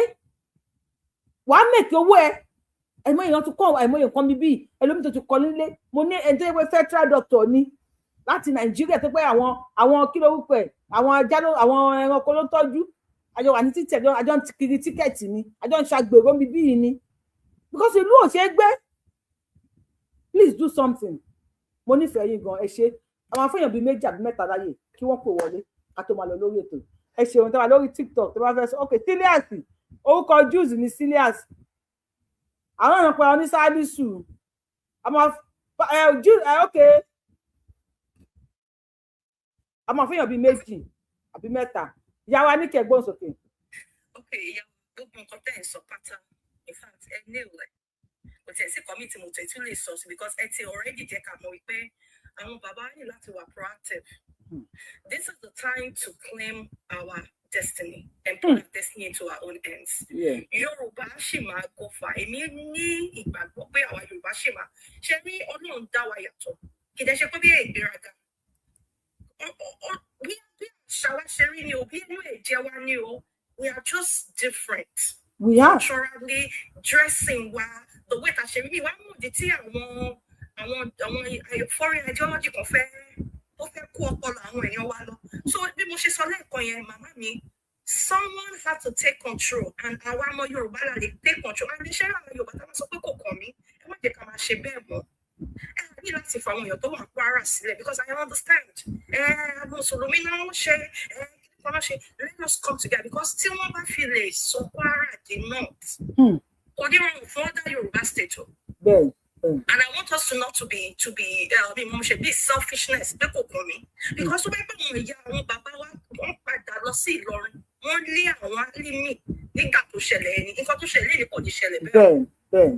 B: wàá mèkì owó ẹ̀mọ́ èèyàn tún kọ́ ẹ̀mọ́ èèyàn kan bíbí ẹlòmíì tó ti kọ́ nílé mo ní ẹni tó yẹ pé federal doctor ni láti Nàìjíríà tó pé àwọn kí lórúkọ ẹ̀ àwọn ẹranko ló ń tọ́jú àjọ wà ní títì àjọ ń kiri tíkẹ́ẹ̀tì ni àjọ ń ṣàgbèrò bíbí yìí ni because ìlú ò ṣe é gbé please do something mo nífẹ̀ẹ́ yín gan ẹ ṣe àwọn afẹ́yàn bíi méjì àbí mẹ́ta láyè kí wọ́n pè wọlé ká tó máa lọ lórí ètò ẹ ṣeun tó wà lórí TikTok tó bá fẹ́ sọ ok Silias orúkọ Jews ní Silias àwọn ọ̀nà pé àwọn ní Salisu àmọ́ ok àmọ́ afẹ́yàn bíi méjì àbí mẹ́ta ìyá wa ní kẹgbọ́n sókè.
F: ok ìyá gbogbo nǹkan tẹ̀ ń sọ pátá in fact ẹ ní ìwẹ̀ kò tẹ̀ sí kọ́mítì mo tẹ̀ tún lè sọ sí because ẹ ti already jẹ́ ká mọ̀ wípé àwọn bàbá ní láti wà proactive. This is the time to claim our destiny and put our destiny into our own hands. Yoruba ṣì máa gọfà èmi ní ìgbàgbọ́ pé àwa Yorùbá ṣì máa ṣe ní Ọlọ́run dá wa yàtọ̀ kì í dẹ̀ ṣe pé bí ìgbéraga bí àṣà wa ṣe rí ni o bí inú ẹ̀jẹ̀ wa ni o we are just different.
B: We are
F: culturally dressing wa the way ta ṣe rí ni wàá mú ìdí tí àwọn foreign ideology kan fẹ́ ó fẹ́ kó ọpọlọ àwọn èèyàn wa lọ so bí mo ṣe sọ lẹ́ẹ̀kan yẹn màmá mi someone had to take control and àwa ọmọ Yorùbá la lè take control and iṣẹ́ àwọn Yorùbá tá a máa sọ pé kò kàn mí ẹ má jẹ́ ká máa ṣe bẹ́ẹ̀ mọ́ ẹ ní láti fa àwọn èèyàn tó wà Kwara sílẹ̀ because I understand mùsùlùmí náà ń ṣe let us come together because tí wọ́n bá fi lè sọ Kwara di north kò ní rọrùn fún other Yorùbá state o. And I want us not to be selfishness because when people àwọn bàbá wa wọ́n padà lọ sí Ìlọrin wọ́n lé àwọn alimi nígbà tó ṣẹlẹ̀ ni nǹkan tó ṣẹlẹ̀ ni kò ní ṣẹlẹ̀ bẹ́ẹ̀.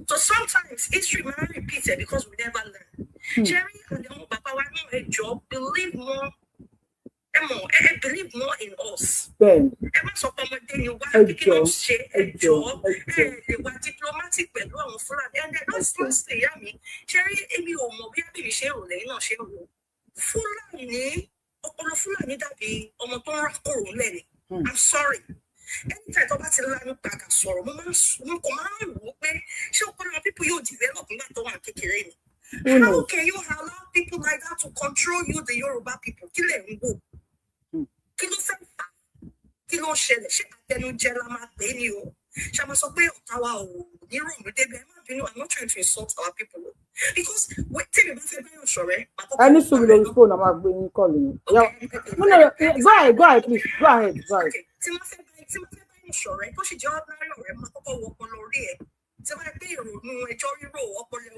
F: So sometimes history might repeat it because we never learn. Jerry and àwọn bàbá wa náà ẹ jọ̀ọ́ believe more in us. Ẹ má sọ pé ọmọdé ni wá kí ló ṣe ẹ jọ̀ọ́ lè wá diplomatic pẹ̀lú àwọn Fúlàní and then last ìyá mi Jerry èmi ò mọ̀ bí àbí mi ṣe rò lẹ́yìn náà ṣe rò Fúlàní ọpọlọ Fúlàní dàbí ọmọ tó ń rà kòrò lẹ́ni. I'm sorry. Anytime tó bá ti lánàá gbàgà sọ̀rọ̀ mo kò máa ń wò ó pé ṣé ọpọlọ people yóò develop nígbà tó wà kékeré ni. How can you allow people like that to control you, the Yoruba people? Kí lè ń wò? Kí ló fẹ́ fà? Kí ló ṣẹlẹ̀? Ṣé àtẹnujẹ la máa pè é ni o? Ṣé a máa sọ pé ọ̀tá wa ò ní ròmù débi? Ẹ má bínú, I'm not trying to insult our people. Because tèmi bá fẹ́ báyọ̀ ṣọ̀rẹ́.
B: Ẹni sùn lórí fóònù àmọ́ àgbẹ̀ yín kọ́ lóyún. Go ahead, please. Go ahead.
F: Tí wọ́n fẹ́ báyọ̀ ṣọ̀rẹ́ tó sì jẹ́ ordinary ọ̀rẹ́ máa kọ́kọ́ wọ ọpọlọ orí ẹ̀. Tí wọ́n gbé ìrònú ẹjọ́ rírò ọpọlọ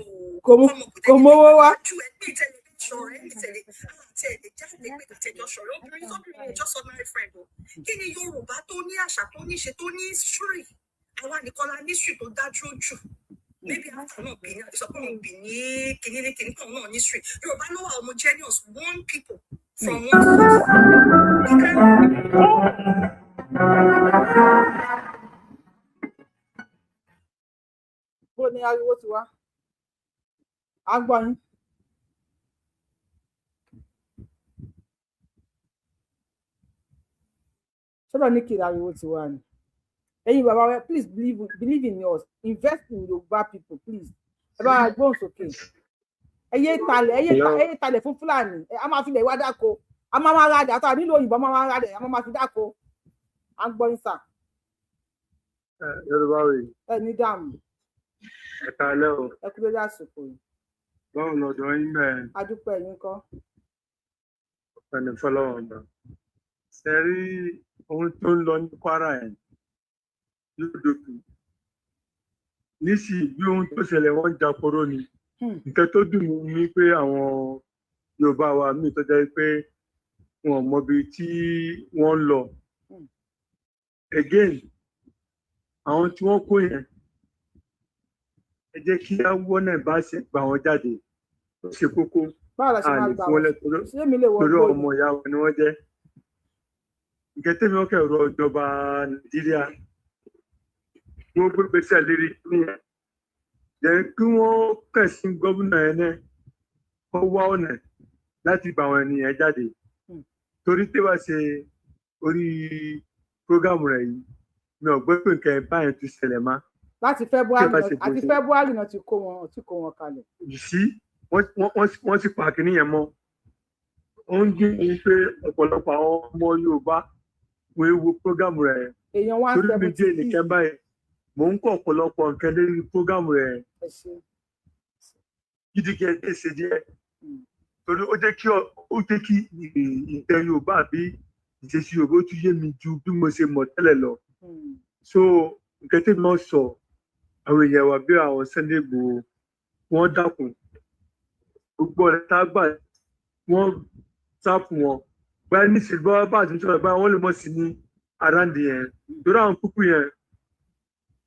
B: kò mówó wá.
F: Ju ẹgbẹ́ ìtẹ̀lé ṣọ̀rẹ́ ìtẹ̀lé àti ẹ̀lẹ́ jáde pé àtẹ̀jọ́ ṣọ̀rẹ́ obìnrin tóbìnrin just ordinary friend o. Kí ni Yorùbá tó ní àṣà tó ní ṣe tó ní history? Àwa nìkan la ní history tó dájú jù. Maybe after náà bì ní àdìsọ́ pé òun bì ní kìnínní kan náà ní history. Yorùbá ló wà homogeneous one people from one
B: bó ni ariwo ti wá a gbọ́ yín. sọ́dọ̀ ní kiri ariwo ti wá ni ẹ̀yin bàbá wa please believe in us invest in Yorùbá people please ẹ bá wa gbóhùn sókè ẹyẹ ìtàlẹ̀ fún Fúlàní a máa fi lè wá dáko a máa ra dà tó a nílò òyìnbó a máa ra dà a máa fi dáko a gbọ́ yín sà.
C: Yorùbá rèé.
B: ẹ ní dààmú.
C: Ẹ káalẹ́ o.
B: Ẹ kú lórí àsìkò yìí.
C: Báwo lọ́dọ̀ yín bẹ́ẹ̀?
B: Adúpẹ́ yín kọ́.
C: Ọ̀pẹ̀ni fọlọ́wọ́n ọ̀dọ̀. Ṣé rí ohun tó ń lọ ní Kwara yẹn yóò dópin? Nísìnyí bí ohun tó ṣẹlẹ̀ wọ́n jàporó ni. Nǹkan tó dùn mí ni pé àwọn Yorùbá wa míì tó jẹ́ pé wọn ò mọbi tí wọ́n ń lọ. Again, àwọn tí wọ́n kó yẹn ẹ jẹ́ kí á wọ́n náà bá ṣe gbà wọ́n jáde ó ṣe kókó àní fún wọn lẹ́tọ́rọ́ ọmọ ìyá wọn ni wọ́n jẹ́. Nǹkan tẹ́mi wọ́n kẹ̀rọ ìjọba Nàìjíríà wọ́n gbé gbèsè lérí nìyẹn jẹ́ kí wọ́n kẹ̀sìn gómìnà yẹn náà wọ́n wá ọ̀nà láti gbà wọn ènìyàn jáde torí tí wàá ṣe orí prógámù rẹ̀ yìí mi ò gbé pé nǹkan báyìí tún ṣẹlẹ̀ má.
B: Láti February náà ti kó wọn kalẹ̀.
C: Sí wọ́n sì pa kínní yẹn mọ́. Ó ń dín ní pé ọ̀pọ̀lọpọ̀ àwọn ọmọ Yorùbá wọ́n ewu prógámù rẹ̀.
B: Èèyàn wá ń
C: torí mi dé nìkan báyìí mò ń kọ́ ọ̀pọ̀lọpọ̀ nǹkan lórí prógámù rẹ̀.
E: gidigidi èsè díẹ̀ torí ó jẹ́ kí ìtẹ̀ Yorùbá àbí ìṣesí Yorùbá ó tún yé mi ju bí mo ṣe mọ̀ tẹ́lẹ̀ lọ. So nǹkan tí mo sọ àwọn èèyàn wa bí àwọn Sunday Igboho wọ́n dákun gbogbo ọ̀rẹ́ tá a gbà wọ́n sáàpù wọn báyìí ní ìṣèlú bá àti ìṣòro báyìí wọ́n lè mọ̀ sí ní àdáǹdì yẹn torí àwọn púpù yẹn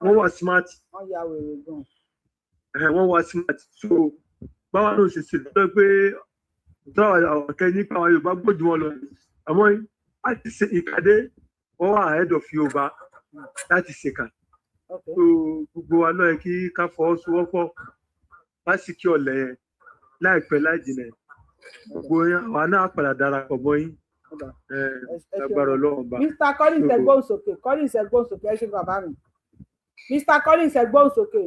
E: wọ́n wà smart.
B: wọ́n ya wèrè gan.
E: Wọ́n wà smart so báwa náà ṣe ṣe lọ́dọ̀ pé àwọn akẹ́ nípa àwọn Yorùbá gbòjú wọn lọ àmọ́ láti ṣe ìkàdé wọ́n wà ahead of Yorùbá láti ṣe kà. So gbogbo wa náà kí ká fọwọ́sowọ́pọ̀ lásìkò ọ̀lẹ́ yẹn láìpẹ́ láì jìnà gbogbo àwa náà padà darapọ̀ mọ́ yín lágbára Ọlọ́run bá.
B: Mr. Collins ẹgbọ́n sókè Collins ẹgbọ́n sókè ẹ ṣe bàbá mi Mr. Collins ẹgbọ́n sókè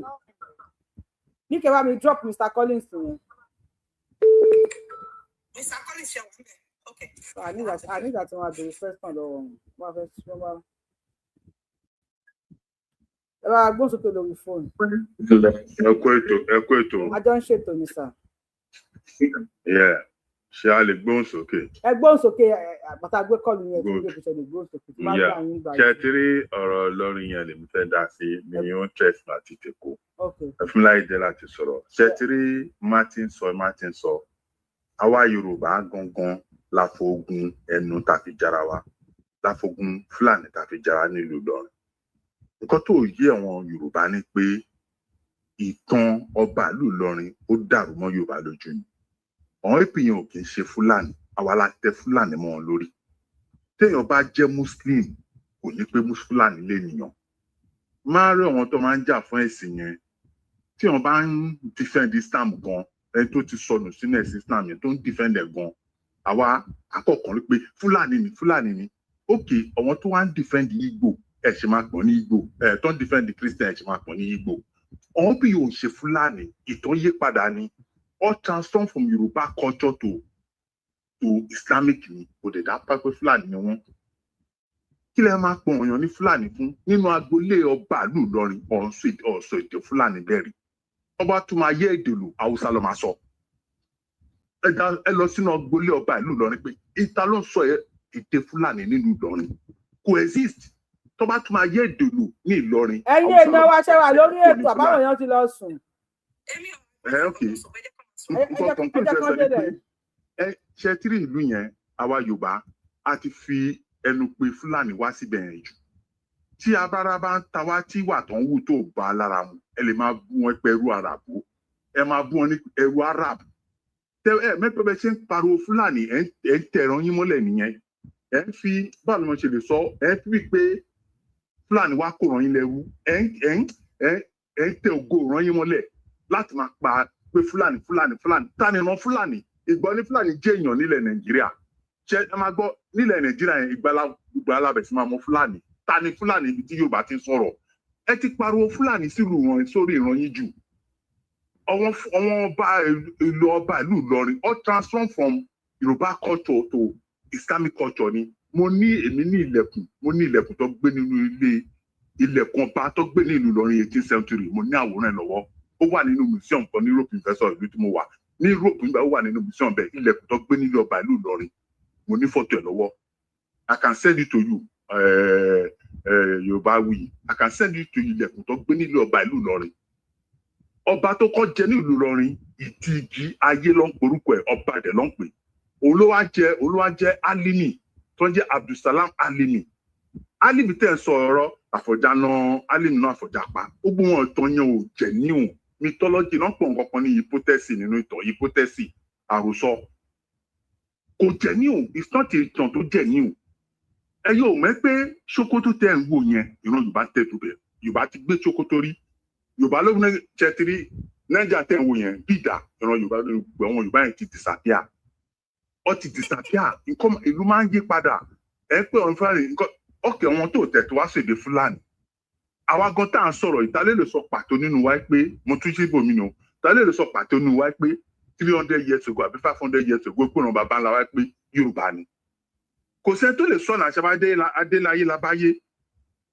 B: ní kẹwàá mi drop Mr. Collins yẹn.
F: Mr. Collins ṣe wọ́n bẹ̀ ok.
B: ànígbà tí wọ́n á bèrè first time lọ́wọ́ wọn fẹ́ tí wọ́n bá. ẹ bá gbọ́n sókè lórí fóònù.
L: ẹ kú ètò.
B: a jọ ń ṣètò ní sà.
L: ṣé a lè gbóhùn sókè.
B: ẹ gbóhùn sókè àgbàtà gbé kọlù yẹn tí ó ṣe lè gbóhùn sókè tí bá gbà yín gbà yín.
L: ṣe ti rí ọ̀rọ̀ lórí yẹn lèmi fẹ́ dá sí mi ó ń tẹ̀sí láti tẹ̀kọ́. ẹ fún láì jẹ́ láti sọ̀rọ̀. ṣe ti rí Martin sọ àwa Yorùbá gangan láfogun ẹnu tàfi jara wa láfogun Fúlàní tàfi jara nílùú Ìlọrin. nǹkan tó yé àwọn Yorùbá ni pé ìtàn ọba ìlú Ìlọrin ó dàrú mọ́ Yorùbá lójú ni. àwọn ìpìyàn ò kì í ṣe Fúlàní àwa la tẹ Fúlàní mọ́ wọn lórí. téèyàn bá jẹ́ Muslim kò ní pé Fúlàní lè nìyàn. máa rí àwọn tó máa ń jà fún ẹ̀sìn yẹn tí wọ́n bá ń defend Islam gan ẹni tó ti sọnù sínú ẹ̀sìn Islam yẹn tó ń defend ẹ̀ gan àwa àkọ́kọ́ rí pé Fúlàní ni ókè àwọn tó wá ń defend Igbo ẹ̀ ṣe máa pọ̀ ní Igbo tó ń defend Christian ẹ̀ ṣe máa pọ̀ ní Igbo. àwọn bí yóò ṣe Fúlàní ìtàn yí padà ni all transform from Yoruba culture to Islamic ni kò dé dá pápẹ́ Fúlàní ni wọ́n. kí lẹ máa pọ̀ ọ̀yàn ní Fúlàní fún nínú agboolé ọba ìlú Ìlọrin ọ̀sọ̀ èdè Fúlàní bẹ̀rẹ̀ ọba tó máa yẹ èdè lò Haúsá ló máa sọ. ẹ lọ sínú agboolé ọba ìlú Ìlọrin pé ìta ló ń sọ èdè Fúlàní nínú Ìlọrin coexist tọba tó máa yẹ èdè lò ní Ìlọrin.
B: ẹ̀yin èèyàn wa ṣe wà lórí ètò àbáwọn èèyàn ti lọ sùn.
L: ṣe tírí ìlú yẹn àwa Yorùbá a ti fi ẹnu pé Fúlàní wá síbẹ̀ yẹn jù. tí abára bá ń ta wá tí wà tó ń wù tó bá a lára mu ẹ lè máa bú wọn pé ẹrú Àràbò ẹ máa bú wọn ní ẹrú Arab. mẹ́pẹ́ bẹ́ẹ̀ ṣe ń pariwo Fúlàní ẹ̀ ń tẹ̀ràn yín mọ́lẹ̀ nìyẹn ẹ̀ ń fi báwo ni wọ́n ṣe lè sọ ẹ̀ ń fi pé Fúlàní wá kó ràn yín lẹ́rú ẹ̀ ń tẹ ògo ràn yín mọ́lẹ̀ láti máa pa pé Fúlàní ta ni ran Fúlàní ìgbọ́ ní Fúlàní jẹ́ èèyàn nílẹ̀ Nàìjíríà ṣe ẹ máa gbọ́ nílẹ̀ Nàìjíríà yẹn ìgbà alábẹ̀ sí máa mọ Fúlàní ta ni Fúlàní ibi tí Yorùbá ti ń sọ̀rọ̀ ẹ ti pariwo Fúlàní sórí ìran yín jù àwọn ọba ìlú Ìlọrin all transform from Yorùbá culture to Islamic culture ni èmi ní ilẹ̀kùn tó gbé nínú ilẹ̀kùn ọba tó gbé ní ìlú Ìlọrin 18th century mo ní àwòrán ẹ̀ lọ́wọ́ ó wà nínú museum kan ní Europe professor ìlú tí mo wà ní Europe nígbà ó wà nínú museum bẹ́ẹ̀ ilẹ̀kùn tó gbé nílé ọba ìlú Ìlọrin mo ní fọ́tò ẹ̀ lọ́wọ́ I can send it to you Yorùbá wí I can send it to you ilẹ̀kùn tó gbé nílé ọba ìlú Ìlọrin ọba tó kọ́ jẹ ní ìlú Ìlọrin Ìtìjì ayé ló ń porúkọ ẹ̀ ọba dẹ̀ ló ń pè olówá jẹ́ Alimi tó ń jẹ́ Abdulsalam Alimi tẹ̀ ń sọ ọ̀rọ̀ Àfọ̀njá náà Alimi náà Àfọ̀njá pa gbogbo wọn ìtàn yẹn ò jẹ́ níhùn mythology náà pọ̀ nǹkan kan ní hypothesis nínú ìtàn hypothesis àròsọ kò jẹ́ níhùn it's not ìtàn tó jẹ́ níhùn ẹ yóò mọ̀ pé Sókótó tẹ̀ ń wò yẹn ìran Yorùbá tẹ̀ tó bẹ̀ Yorùbá ti gbé Sókótó rí Yorùbá ló ń ṣẹtiri Nàìjíríà tẹ̀ ń wò yẹn bídà ìran Yorùbá àwọn Yorùbá yẹn ti disappear ó ti disappear nǹkan ìlú máa ń yí padà ẹ pé ọ̀n fúlàní nǹkan ọ̀kẹ́ wọn tó tẹ̀ tó wá ṣèdè Fúlàní àwa gan tá à ń sọ̀rọ̀ ìtàlẹ́ lè sọ pàtó nínú wa pé mo tún ṣe ibòmí nù ìtàlẹ́ lè sọ pàtó nínú wa pé 300 years ago àbí 500 years ago pé ọ̀nà bàbá ńlá wa pé Yorùbá ni kò sẹ́ni tó lè sọ̀nà àṣàbádé adélayé labáyé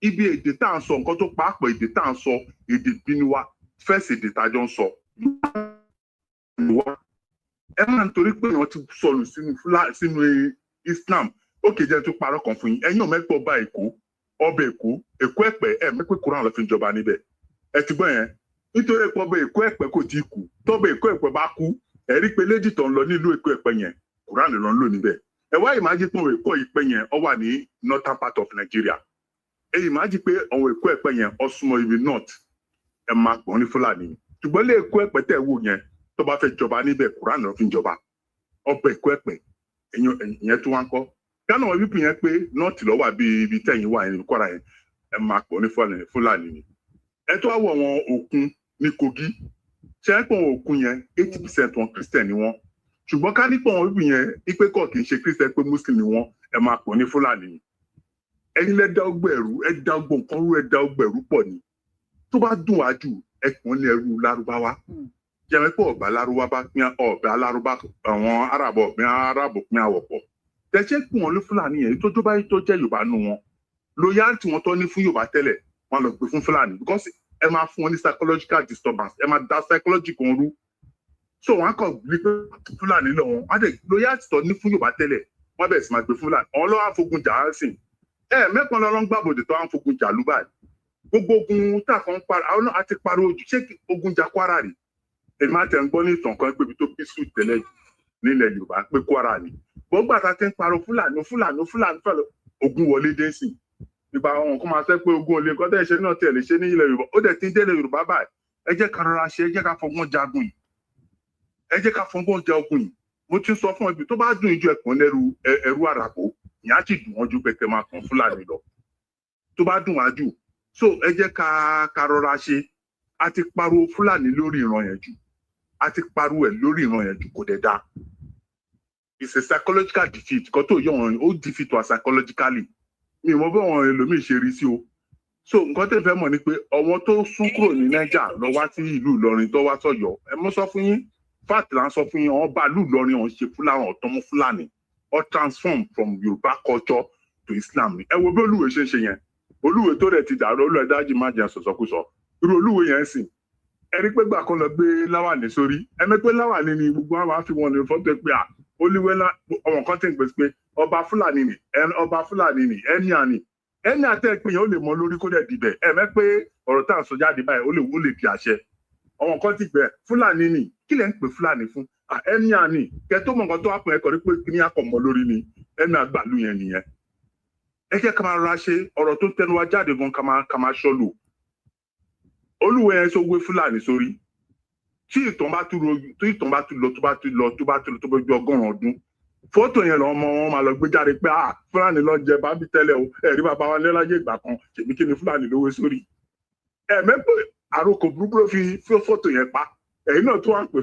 L: ibi èdè tá à ń sọ nǹkan tó pàápọ̀ èdè tá à ń sọ èdè bínú wa fẹ́ẹ̀sì èdè tá a jọ ń sọ wá ẹ máa ń torí pé wọ́n ti sọnù sínú Islam ó kè jẹ́ tó parọ́ kan fún yín ẹ̀yin ò mẹ́pẹ́ ọba Èkó Èkó Ẹ̀pẹ́ ẹ̀ mẹ́pẹ́ Kùránì ló fi ń jọba níbẹ̀ ẹ ti gbọ́ yẹn nítorí pé ọba Èkó Ẹ̀pẹ́ kò tí ì kú tọ́ba Èkó Ẹ̀pẹ́ bá kú ẹ rí pé léjì tó ń lọ nílùú Èkó Ẹ̀pẹ́ yẹn Kùránì ló ń lò níbẹ̀ ẹ wá ìmájí pé Èkó Ẹ̀pẹ́ yẹn ó wà ní northern part of Nigeria ẹ ìmájí pé àwọn Èkó Ẹ̀pẹ́ yẹn ó súnmọ́ ibi north ẹ máa pọ̀ ní Fúlàní ṣùgbọ́n lé Èkó Ẹ̀pẹ́ tẹ̀ wò yẹn tó bá fẹ́ jọba níbẹ̀ Kùránì ló fi ń jọba ọba Èkó Ẹ̀pẹ́ ìyẹn tó wá ń kọ́ kánà wọn wípé yẹn pé north ló wà bí ibi tẹ̀yìn wà ní Kwara yẹn ẹ máa pọ̀ ní Fúlàní ni ẹ tó wá wọ àwọn Òkun ní Kogi ṣe é pọ̀ Òkun yẹn 80% wọn Christian ni wọ́n ṣùgbọ́n ká nípò wọn wípé yẹn ipe kọ̀ kì í ṣe Christian pé Muslim ni wọ́n ẹ máa pọ̀ ní Fúlàní ni ẹ̀yin lẹ dá ọgbẹ̀rú ẹ dá ọgbọ̀n kan rú ẹ dá ọgbẹ̀rú pọ̀ ni tó bá dùn wájú ẹkùn ní ẹrú Lárúbáwá jẹ́mi pé ọ̀bà Lárúbáwá pín ọ̀bà Lárúbá àwọn Arábọ̀ pín Arábọ̀ pín àwọ̀pọ̀ tẹ̀sẹ̀ pé wọn ní Fúlàní yẹn tó bá tó jẹ́ Yorùbá nù wọn loyalty wọn tó ní fún Yorùbá tẹ́lẹ̀ wọn lọ gbé fún Fúlàní because ẹ máa fún wọn ní psychological disturbance ẹ máa da psychology kan rú so wọn kàn gbé pé Fúlàní lọ wọn wọn dẹ loyalty tó ní fún Yorùbá tẹ́lẹ̀ wọn bẹ̀rẹ̀ sí máa gbé Fúlàní àwọn lọ́wọ́ àfogun jà á sìn mẹ́pọ̀n lọ́lọ́ ń gbàbọ̀dẹ̀ tó ń fogun jà lúbàì gbogbo ogun tá a kan para àwọn náà àti pariwo ojú ṣé ogun jà Kwara rè èmi máa tẹ̀ ń gbọ́ ní ìtàn kan pé ibi tó peaceful tẹ́lẹ̀ nílẹ̀ Yorùbá pé Kwara ni gbọ́ngbà tá a ti ń pariwo Fúlàní fẹ́lẹ̀ ogun wọlé dé sí ìgbà àwọn kan máa sẹ́ pé ogun olè nǹkan tẹ́ ẹ ṣe náà tẹ̀ lè ṣe ní ilẹ̀ Yorùbá ó dẹ̀ ti ń délẹ̀ Yorùbá báyìí ẹ jẹ́ ká rọra ṣe ẹ jẹ́ ká fọgbọ́n jagun yìí ẹ jẹ́ ká fọgbọ́n jagun yìí mo ti sọ fún ẹ bí tó bá dùn ìjọ ẹ̀pọ̀n lẹ́rù ẹrú àràbò ìyá ti dùn wọ́n ju pẹ̀tẹ́ máa kàn Fúlàní lọ tó bá dùn wájú so ẹ jẹ́ ká rọra ṣe a ti pariwo Fúlàní lórí ìran yẹn jù a ti pariwo ẹ̀ lórí ìran yẹn jù kò dẹ̀ dáa it's a psychological defeat kan tó yọ wọn ó defeat wa psychologically mi ò mọ bí àwọn ẹlòmíì ṣe rí sí o so nǹkan tẹ́ fẹ́ mọ̀ ni pé ọ̀wọ́n tó sún kúrò ní Niger lọ wá sí ìlú Ìlọrin tó wá sọ́yọ́ ẹ mọ́ sọ fún yín fact là ń sọ fún yín àwọn bá ìlú Ìlọrin ọ̀hún ṣe Fúlàní ọ̀tọ́mọ́ Fúlàní or transform from Yoruba culture to Islam ẹ wo bí Olúwe ṣe ń ṣe yẹn Olúwe tó rẹ̀ ti dàrú Olúwe dájú má jẹ́ sọ̀sọ̀kúsọ irú Olúwe yẹn sìn ẹ rí pé gbà kan lọ gbé láwàní sórí ẹ mẹ́ pé láwàní ni gbogbo àwọn àfi wọn ní fọ́tò pé à Olúwe ọmọ kan tí ń pèsè pé ọba Fúlàní ni ẹni àtẹ pé yẹn ó lè mọ lórí kó dẹ̀ dìbẹ̀ ẹ mẹ́ pé ọ̀rọ̀ tá à ń sọ jáde báyìí ó lè di àṣẹ ọmọ kan ti gbẹ Fúlàní ni kí lẹ ń pè Fúlàní fún ẹni àní kẹ tó mọ nǹkan tó wà pọ̀ ẹ̀kọ́ rí pé kí ní àkọ́mọ lórí ni ẹni àgbàlú yẹn nìyẹn ẹ jẹ́ ká máa ra ṣe ọ̀rọ̀ tó tẹnu wa jáde gan ká máa ṣọ́lù Olúwe yẹn tó gbé Fúlàní sórí tí ìtàn bá tún lọ tó bá gbé 100 ọdún fọ́tò yẹn lọ ọmọ wọn máa lọ gbé jáde pé Fúlàní lọ jẹ bábí tẹ́lẹ̀ o ẹ̀rí bàbá wa lẹ́láyé ìgbà kan ṣèbí kí ni Fúlàní lówó sórí mẹ́pẹ́ àròkò burúkú ló fi fọ́tò yẹn pa ẹ̀yin náà tó wà ń pè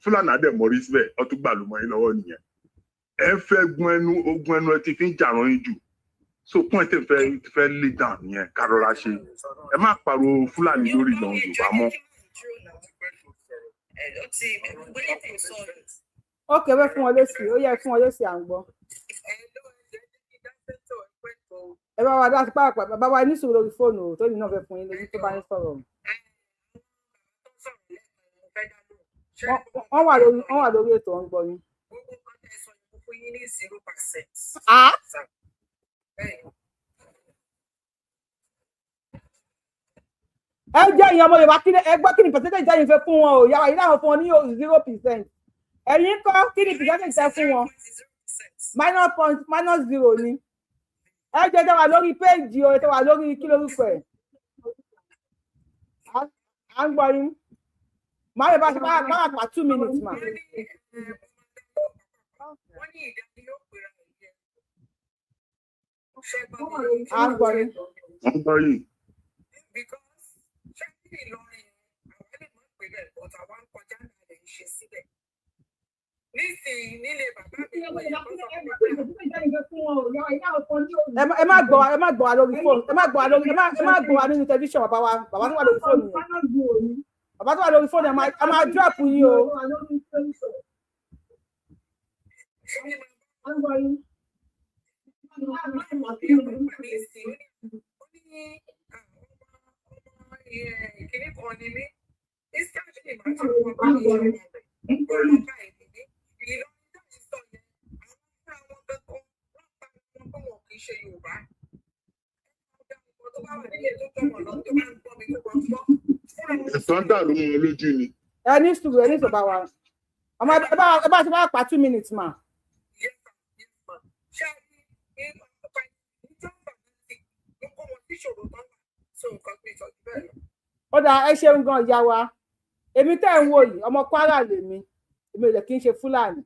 L: Fúlàní àdẹ̀ mọ́rí síbẹ̀ ọtún gbàlùmọ́ yín lọ́wọ́ nìyẹn ẹ fẹ́ ogun ẹnu ẹ ti fi ń jà rán yín jù so point fẹ́ lé down nìyẹn ká rọra ṣe ẹ má pariwo Fúlàní lórí ìlànà Yorùbá mọ́.
B: ókè wẹ́ fún wọn lésì ó yẹ fún wọn lésì à ń gbọ́. ẹ bá wa dá sí pàápàá bàbá wa ní sùúrù lórí fóònù tó ní náà fẹ́ fún yín lórí tó bá ń sọ̀rọ̀. wọ́n wà lórí ètò ọ̀hún gbọ́ yín. ẹ jẹ́ ìyẹn ọmọ Yorùbá ẹ gbọ́ kí ni percentage jẹ́ ìfẹ́ fún wọn o yàrá yìí láwọn fún wọn ní 0%. ẹ̀yin kọ́ kí ni percentage jẹ́ fún wọn -0 ni ẹ jẹ́ tẹ́ wà lórí péèjì o tẹ́ wà lórí kí lórúkọ ẹ̀ à ń gbọ́ yín máa lè bá ṣe máa pa 2 minutes mà. à ń gbọ́ yín. ẹ má gbọ́ wa lórí fóònù ẹ má gbọ́ wa nínú tẹlifíṣàn bàbá tó wà lórí fóònù yẹn bàbá tó wà lórí fóònù ẹ máa drop yín o.
C: Ẹ̀sán dàrú mọ́ lójú ni.
B: Ẹ ní sùúrù bá wa. Ọmọ ẹ bá ti máa pa 2 minutes mà. Ó dà ẹ ṣeun gan ìyá wa. Èmi tẹ́ ń wò yìí, ọmọ Kwara lèmi. Èmi ò lè kí n ṣe Fúlàní.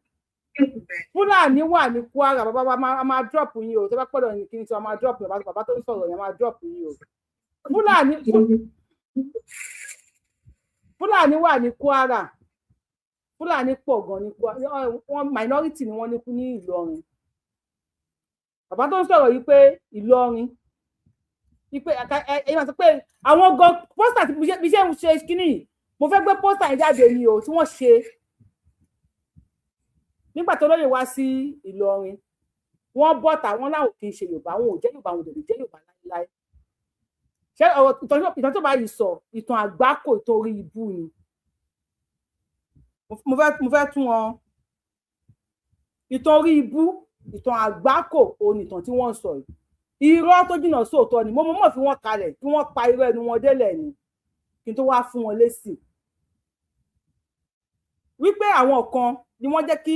B: Fúlàní wà ní Kwara, bàbá wa máa drop yín o. Tó bá pọ̀dọ̀ ní kí n sọ máa drop yín, bàbá tó ń sọ̀rọ̀ yẹn máa drop yín o. Fúlàní wà ní Kwara. Fúlàní pọ̀ gan ní Kwara. Wọ́n minority ni wọ́n ní Ìlọrin. Bàbá tó ń sọ̀rọ̀ yìí pé Ìlọrin pé ẹ̀yin máa sọ pé àwọn gan pósítà tí bí ṣe ń ṣe kínní mo fẹ́ gbé pósítà yẹn jáde ni o tí wọ́n ṣe nígbà tó lóye wá sí Ìlọrin wọ́n bọ́ta wọ́n láwọn kì í ṣe Yorùbá wọn ò jẹ́ Yorùbá wọn ò dẹ̀ jẹ́ Yorùbá láéláé ṣé ọ̀rọ̀ ìtàn tó bá yìí sọ ìtàn àgbákò ìtorí ibú ni mo fẹ́ tún wọn ìtàn orí ibú ìtàn àgbákò òun ìtàn tí wọ́n sọ yìí irọ́ tó jìnnà sóòótọ́ ni mo mọ̀ fi wọ́n kalẹ̀ kí wọ́n pa irọ́ ẹnu wọn délẹ̀ ni kí n tó wá fún wọn lésì wípé àwọn kan ni wọ́n jẹ́ kí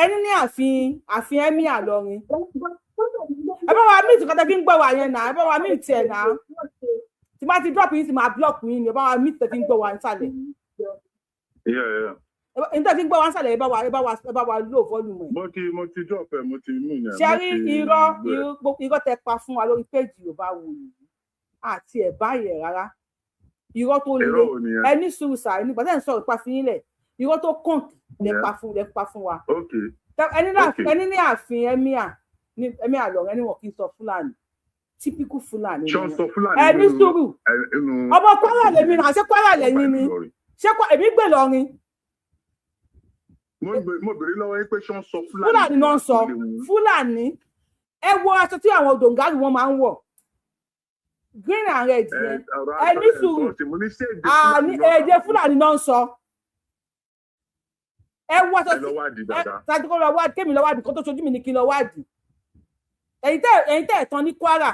B: ẹni ní ààfin Emir Ìlọrin ẹ bá wa mít kọ́tẹ́ kí ń gbọ́ wà yẹn náà ẹ bá wa mít ẹ̀ náà tí bá ti drop yín ti máa block yín ni ẹ bá wa mít kí ń gbọ́ wà nísàlẹ̀ nítorí tí ń gbọ́ wá ń sàlẹ̀ ẹ bá wa lò volume ẹ̀.
C: mo ti drop ẹ mo ti mú yẹn.
B: ṣe rí irọ́ tẹ pa fún wa lórí péjì Yorùbá Wuyì àti ẹ̀ báyẹ̀ rárá irọ́ tó lé ẹni sùúrù sàárẹ̀ nígbà tẹ́ ń sọ̀rọ̀ pa fi yín lẹ̀ irọ́ tó kàn lẹ́ pa fún wa. ẹni ní ààfin Emir Ìlọrin ẹni wọn kì í sọ Fúlàní típíkù Fúlàní ẹni sùúrù ọmọ Kwara lèmi náà ṣé Kwara lẹ́yìn ni ṣé èmi gbè lọrin.
C: mo bèrè lọ́wọ́ yín pé ṣé wọ́n sọ
B: Fúlàní náà sọ Fúlàní ẹ wo aṣọ tí àwọn dòǹgárì wọn máa ń wọ̀ green and red yẹn ẹni sùúrù èdè Fúlàní náà sọ ẹ wo aṣọ tí kò lọ wádìí kémi lọ wádìí kó tó ṣojú mi ní kí lọ wádìí ẹ̀yin tẹ́ ẹ̀ tán ní Kwara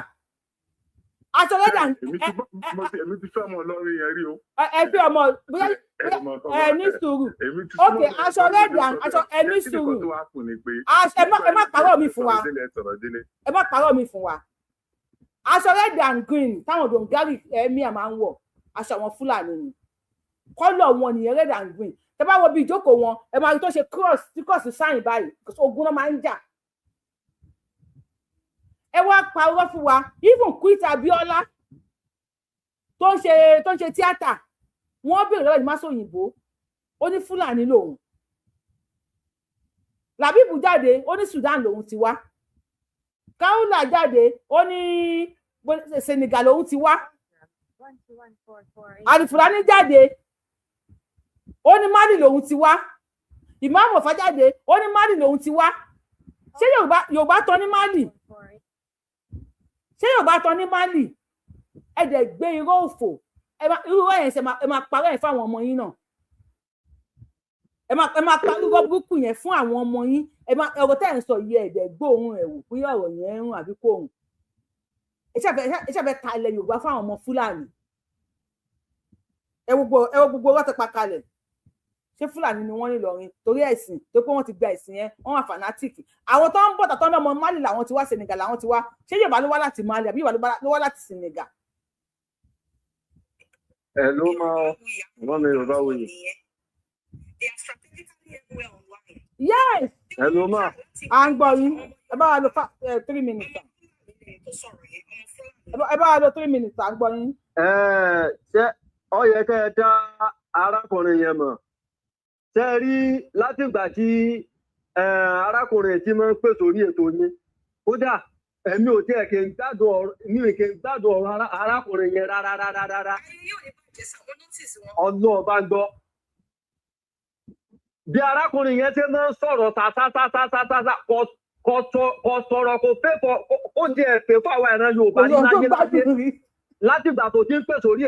B: aṣọ lẹ́dà
C: èmi ti fẹ́ ọmọ Ìlọrin yẹn rí o.
B: ẹ fi ọmọ ẹ ní sùúrù ok aṣọ lẹ́dà aṣọ ẹ ní sùúrù ẹ má pàrọ̀ mi fún wa ẹ má pàrọ̀ mi fún wa aṣọ red and green táwọn dòǹgárì Emir máa ń wọ̀ aṣọ àwọn Fúlàní ni kọ́lọ̀ wọn nìyẹn red and green tẹ bá wọ bí ìjókòó wọn ẹ máa rí tó ṣe cross tí cross sáyìn báyìí ogun náà máa ń jà ẹ wá parọ́ fún wa even quit Abiola tó ń ṣe tíátà wọ́n béèrè lọ́wọ́ ìmásọ òyìnbó ó ní Fúlàní lòun Làbíbù jáde ó ní Sudan lòun ti wá Kaula jáde ó ní Senegal lòun ti wá Alifulani jáde ó ní Mali lòun ti wá Imam Ọ̀fà jáde ó ní Mali lòun ti wá ṣé Yorùbá tán ní Mali ṣé Yorùbá tán ní Mali ẹ dẹ̀ gbé irọ́ òfò irú ẹ̀yẹn ṣe ẹ máa parọ́ ẹ̀ fáwọn ọmọ yín náà ẹ máa parọ́ irọ́ burúkú yẹn fún àwọn ọmọ yín ẹ̀rọ tẹ́ ẹ̀ ń sọ yìí ẹ̀ dẹ̀ gbóòórùn ẹ̀ wò bóyá ọ̀rọ̀ yẹn ń rùn àbí kò rùn ẹ ṣàfẹ́ ta ilẹ̀ Yorùbá fáwọn ọmọ Fúlàní ẹ wo gbogbo ọ̀rọ̀ tẹ́ pa kalẹ̀ ṣé Fúlàní ni wọ́n ní Ìlọrin torí ẹ̀sìn tó pé wọ́n ti gba ẹ̀sìn yẹn wọ́n wà fanatiki àwọn tó ń bọ̀ tàtọ́ náà ọmọ Mali làwọn ti wá Senegal làwọn ti wá ṣé Yorùbá ló wá láti Mali àbí Yorùbá ló wá láti Senegal.
C: ẹ ló máa wọ́n mi Yorùbá Wuyì.
B: Yes.
C: ẹ ló máa.
B: à ń gbọ́ yín ẹ bá wa lo 3 minutes ẹ bá wa lo 3 minutes à ń gbọ́ yín.
M: ṣé ó yẹ kẹ́ ẹ dá arákùnrin yẹn mọ̀ ṣe rí látìgbà tí arákùnrin tí máa ń pè sórí ètò yín kódà èmi ò tiẹ̀ kí n gbádùn ọ̀rọ̀ arákùnrin yẹn rárá ọlọ́ọ̀bá ń gbọ́ bí arákùnrin yẹn ti máa ń sọ̀rọ̀ tàtàtàtàtàtà kò sọ̀rọ̀ kò fẹ́ kó jẹ́ ẹ̀fẹ́ fún àwọn ẹ̀ràn Yorùbá ní láyé látìgbà tó ti ń pè sórí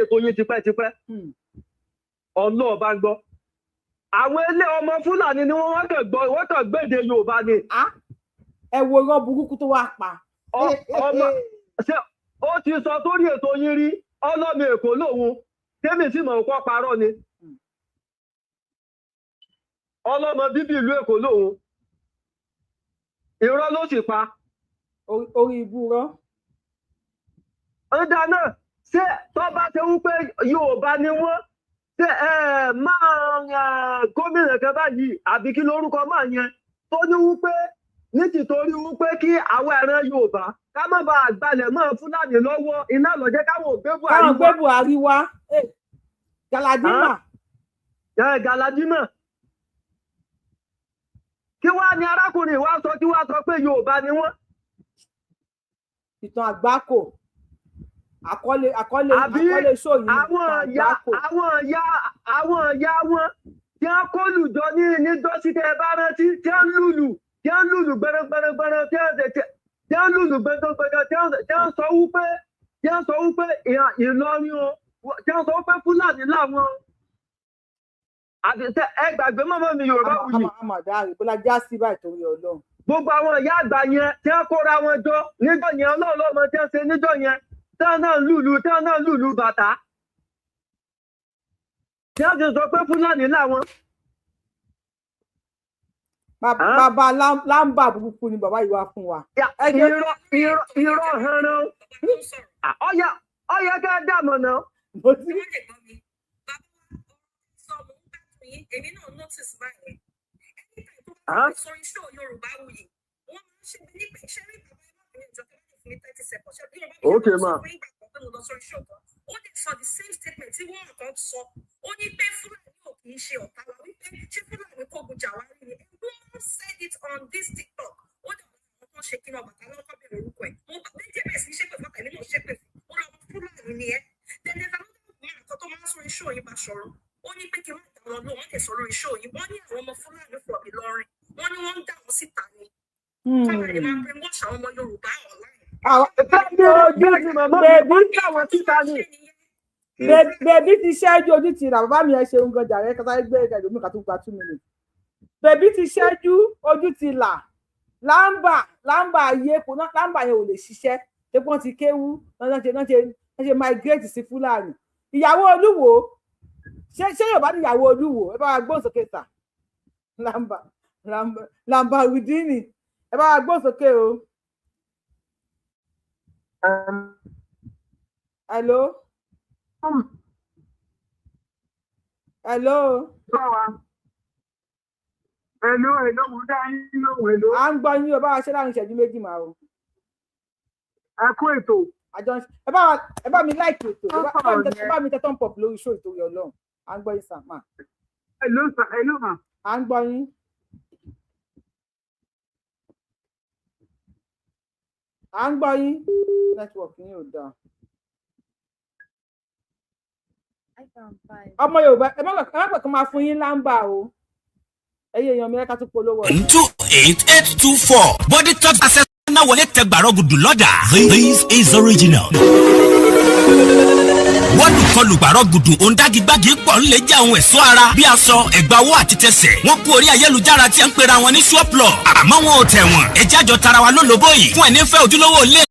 M: ètò yín tipẹ́tipẹ́ ọlọ́ọ̀bá ń gbọ́ àwọn ilé ọmọ Fúlàní ni wọ́n kàn gbéde Yorùbá ni.
B: ẹ wo irọ́ burúkú tó wà pa.
M: ọmọ ṣe ó ti sọ sórí ètò yín rí ọlọ́mọ Èkó lòun tèmi sì mọ̀ nǹkan parọ́ ni ọlọ́mọ bíbí ìlú Èkó lòun irọ́ ló sì pa.
B: orí ibú rọ́.
M: ọ̀dà náà ṣé tó bá ṣe wípé Yorùbá ni wọ́n ṣe máa gómìnà kan báyìí àbí kí lórúkọ máa yẹn tó ní wípé ní tìtorí wípé kí àwọn ẹran Yorùbá ká má bàa gbalẹ̀ mọ́ Fúlàní lọ́wọ́ iná lọ́jẹ́ káwọn ògbé
B: Buhari wá Galadima.
M: Galadima kí wá ní arákùnrin wa sọ tí wá sọ pé Yorùbá ni wọ́n.
B: ìtàn àgbákò àkọlé sóyún àgbákò.
M: àwọn ìyá wọn tí wọ́n kó lùjọ ní dọ́sítẹ̀ bá rántí tí wọ́n lùlù gbẹrẹgbẹrẹgbẹrẹ tí wọ́n lùlù gbẹrẹgbẹrẹ tí wọ́n sọ wípé Ìlọrin o tí wọ́n sọ wípé Fúlàní làwọn. àbíṣe ẹ gbàgbé mọ́mọ́ mi Yorùbá wuyì.
B: àmàdá ìbúlá já sí báyìí torí Ọlọ́run.
M: gbogbo àwọn ìyá àgbà yẹn tí wọ́n kóra wọn jọ níjọ́ yẹn Ọlọ́run lọ́mọ tí wọ́n ṣe níjọ́ yẹn tí wọ́n náà lùlù bàtà tí wọ́n ti sọ pé Fúlàní làwọn.
B: bàbá lámbà burúkú ni bàbá yìí wá fún wa.
M: irọ́ hànán ọyẹ ká dàmọ̀ náà.
F: èmi náà notice báyìí anytime tó bá sọ iṣẹ́ Yorùbá wuyì wọ́n máa ń ṣe ní pé ṣé rí bàbá ìbáfẹ́ ìjọ tó bá fún mi 30 seconds ṣe bí Yorùbá mi sọ fún ìgbà kan pé mo lọ sọ iṣẹ́ ọ̀tọ̀ ó lè sọ the same statement tí wọ́n kan sọ ó ní pé Fúlàní ò kì í ṣe ọ̀tá wa wípé ṣé Fúlàní kógun jà wá rí ni everyone said it on this TikTok ó dẹ̀ wọ́n kan ṣe kí ni ọ̀bàtà lọ́kọ́ bẹ̀rẹ̀ orúkọ ẹ̀ mo bá méjì bẹ̀rẹ̀ sí ṣépè fún àtẹ̀mí náà ṣépè fún ó lọ Fúlàní ni ẹ́ then there's another man kan tó máa ń sọ iṣẹ́ òyìnbá ṣọ̀rọ̀ ó ní pé kí wọ́n dá wọn lóhùn wọ́n lè sọ̀rọ̀ iṣẹ́ òyìnbó wọ́n ní àwọn ọmọ Fúlàní from Ìlọrin wọ́n ní wọ́n ń dá wọn síta ni káwọn ẹni máa ń pè wọ́n ṣàwọn ọmọ Yorùbá online.
B: bèbí ti ṣẹ́jú ojú ti rà bàbá mi ẹ ṣeun gan jàre kátà gbé ẹgbẹ̀rún mi kàtó gba 2 minutes. bèbí ti ṣẹ́jú ojú ti là lámbà ayé kò náà lámbà yẹn ò lè ṣiṣẹ́ pé wọ́n ti kéwú náà ṣe migrate sí Fúlàní. ìyàwó Olúwo ṣé Yorùbá ní ìyàwó Olúwo ẹ bá wa gbóhùn sókè tà làǹbà wìdíìnì ẹ bá wa gbóhùn sókè o. hello.
N: mo dá yín lóhùn hello.
B: à ń gbọ́ yín o bá wa ṣe láàrin ìṣẹ́jú méjì máa o.
N: ẹ kú ètò.
B: ẹ bá mi láìkì ètò ẹ bá mi tẹ tán pọ̀ lórí show ìtòrí Ọlọ́run à ń gbọ́ yín sàmà.
N: hello ma.
B: à ń gbọ́ yín. à ń gbọ́ yín network yín ò dáa. ọmọ Yorùbá ẹ má pẹ̀ kí n máa fún yín lámbà o ẹyẹ èèyàn mi ká tún polówó.
O: 28824 body top access náà wọlé tẹgbàrọ gùdù lọ́dà. This is original. wọ́n lù kọlù gbàrọ̀ gùdù òǹdàgígbàgì pọ̀ ńlẹ̀ jẹ́ àwọn ẹ̀ṣọ́ ara bí aṣọ ẹ̀gbà owó àti tẹsẹ̀. wọ́n kú orí ayélujára tí ń pera wọn ní ṣọ́ọ̀pùlọ̀ àmọ́ wọn ò tẹ̀ wọ́n. ẹ̀jẹ̀ àjọ tara wa lólobó yìí fún ẹni fẹ́ ojúlówó ilé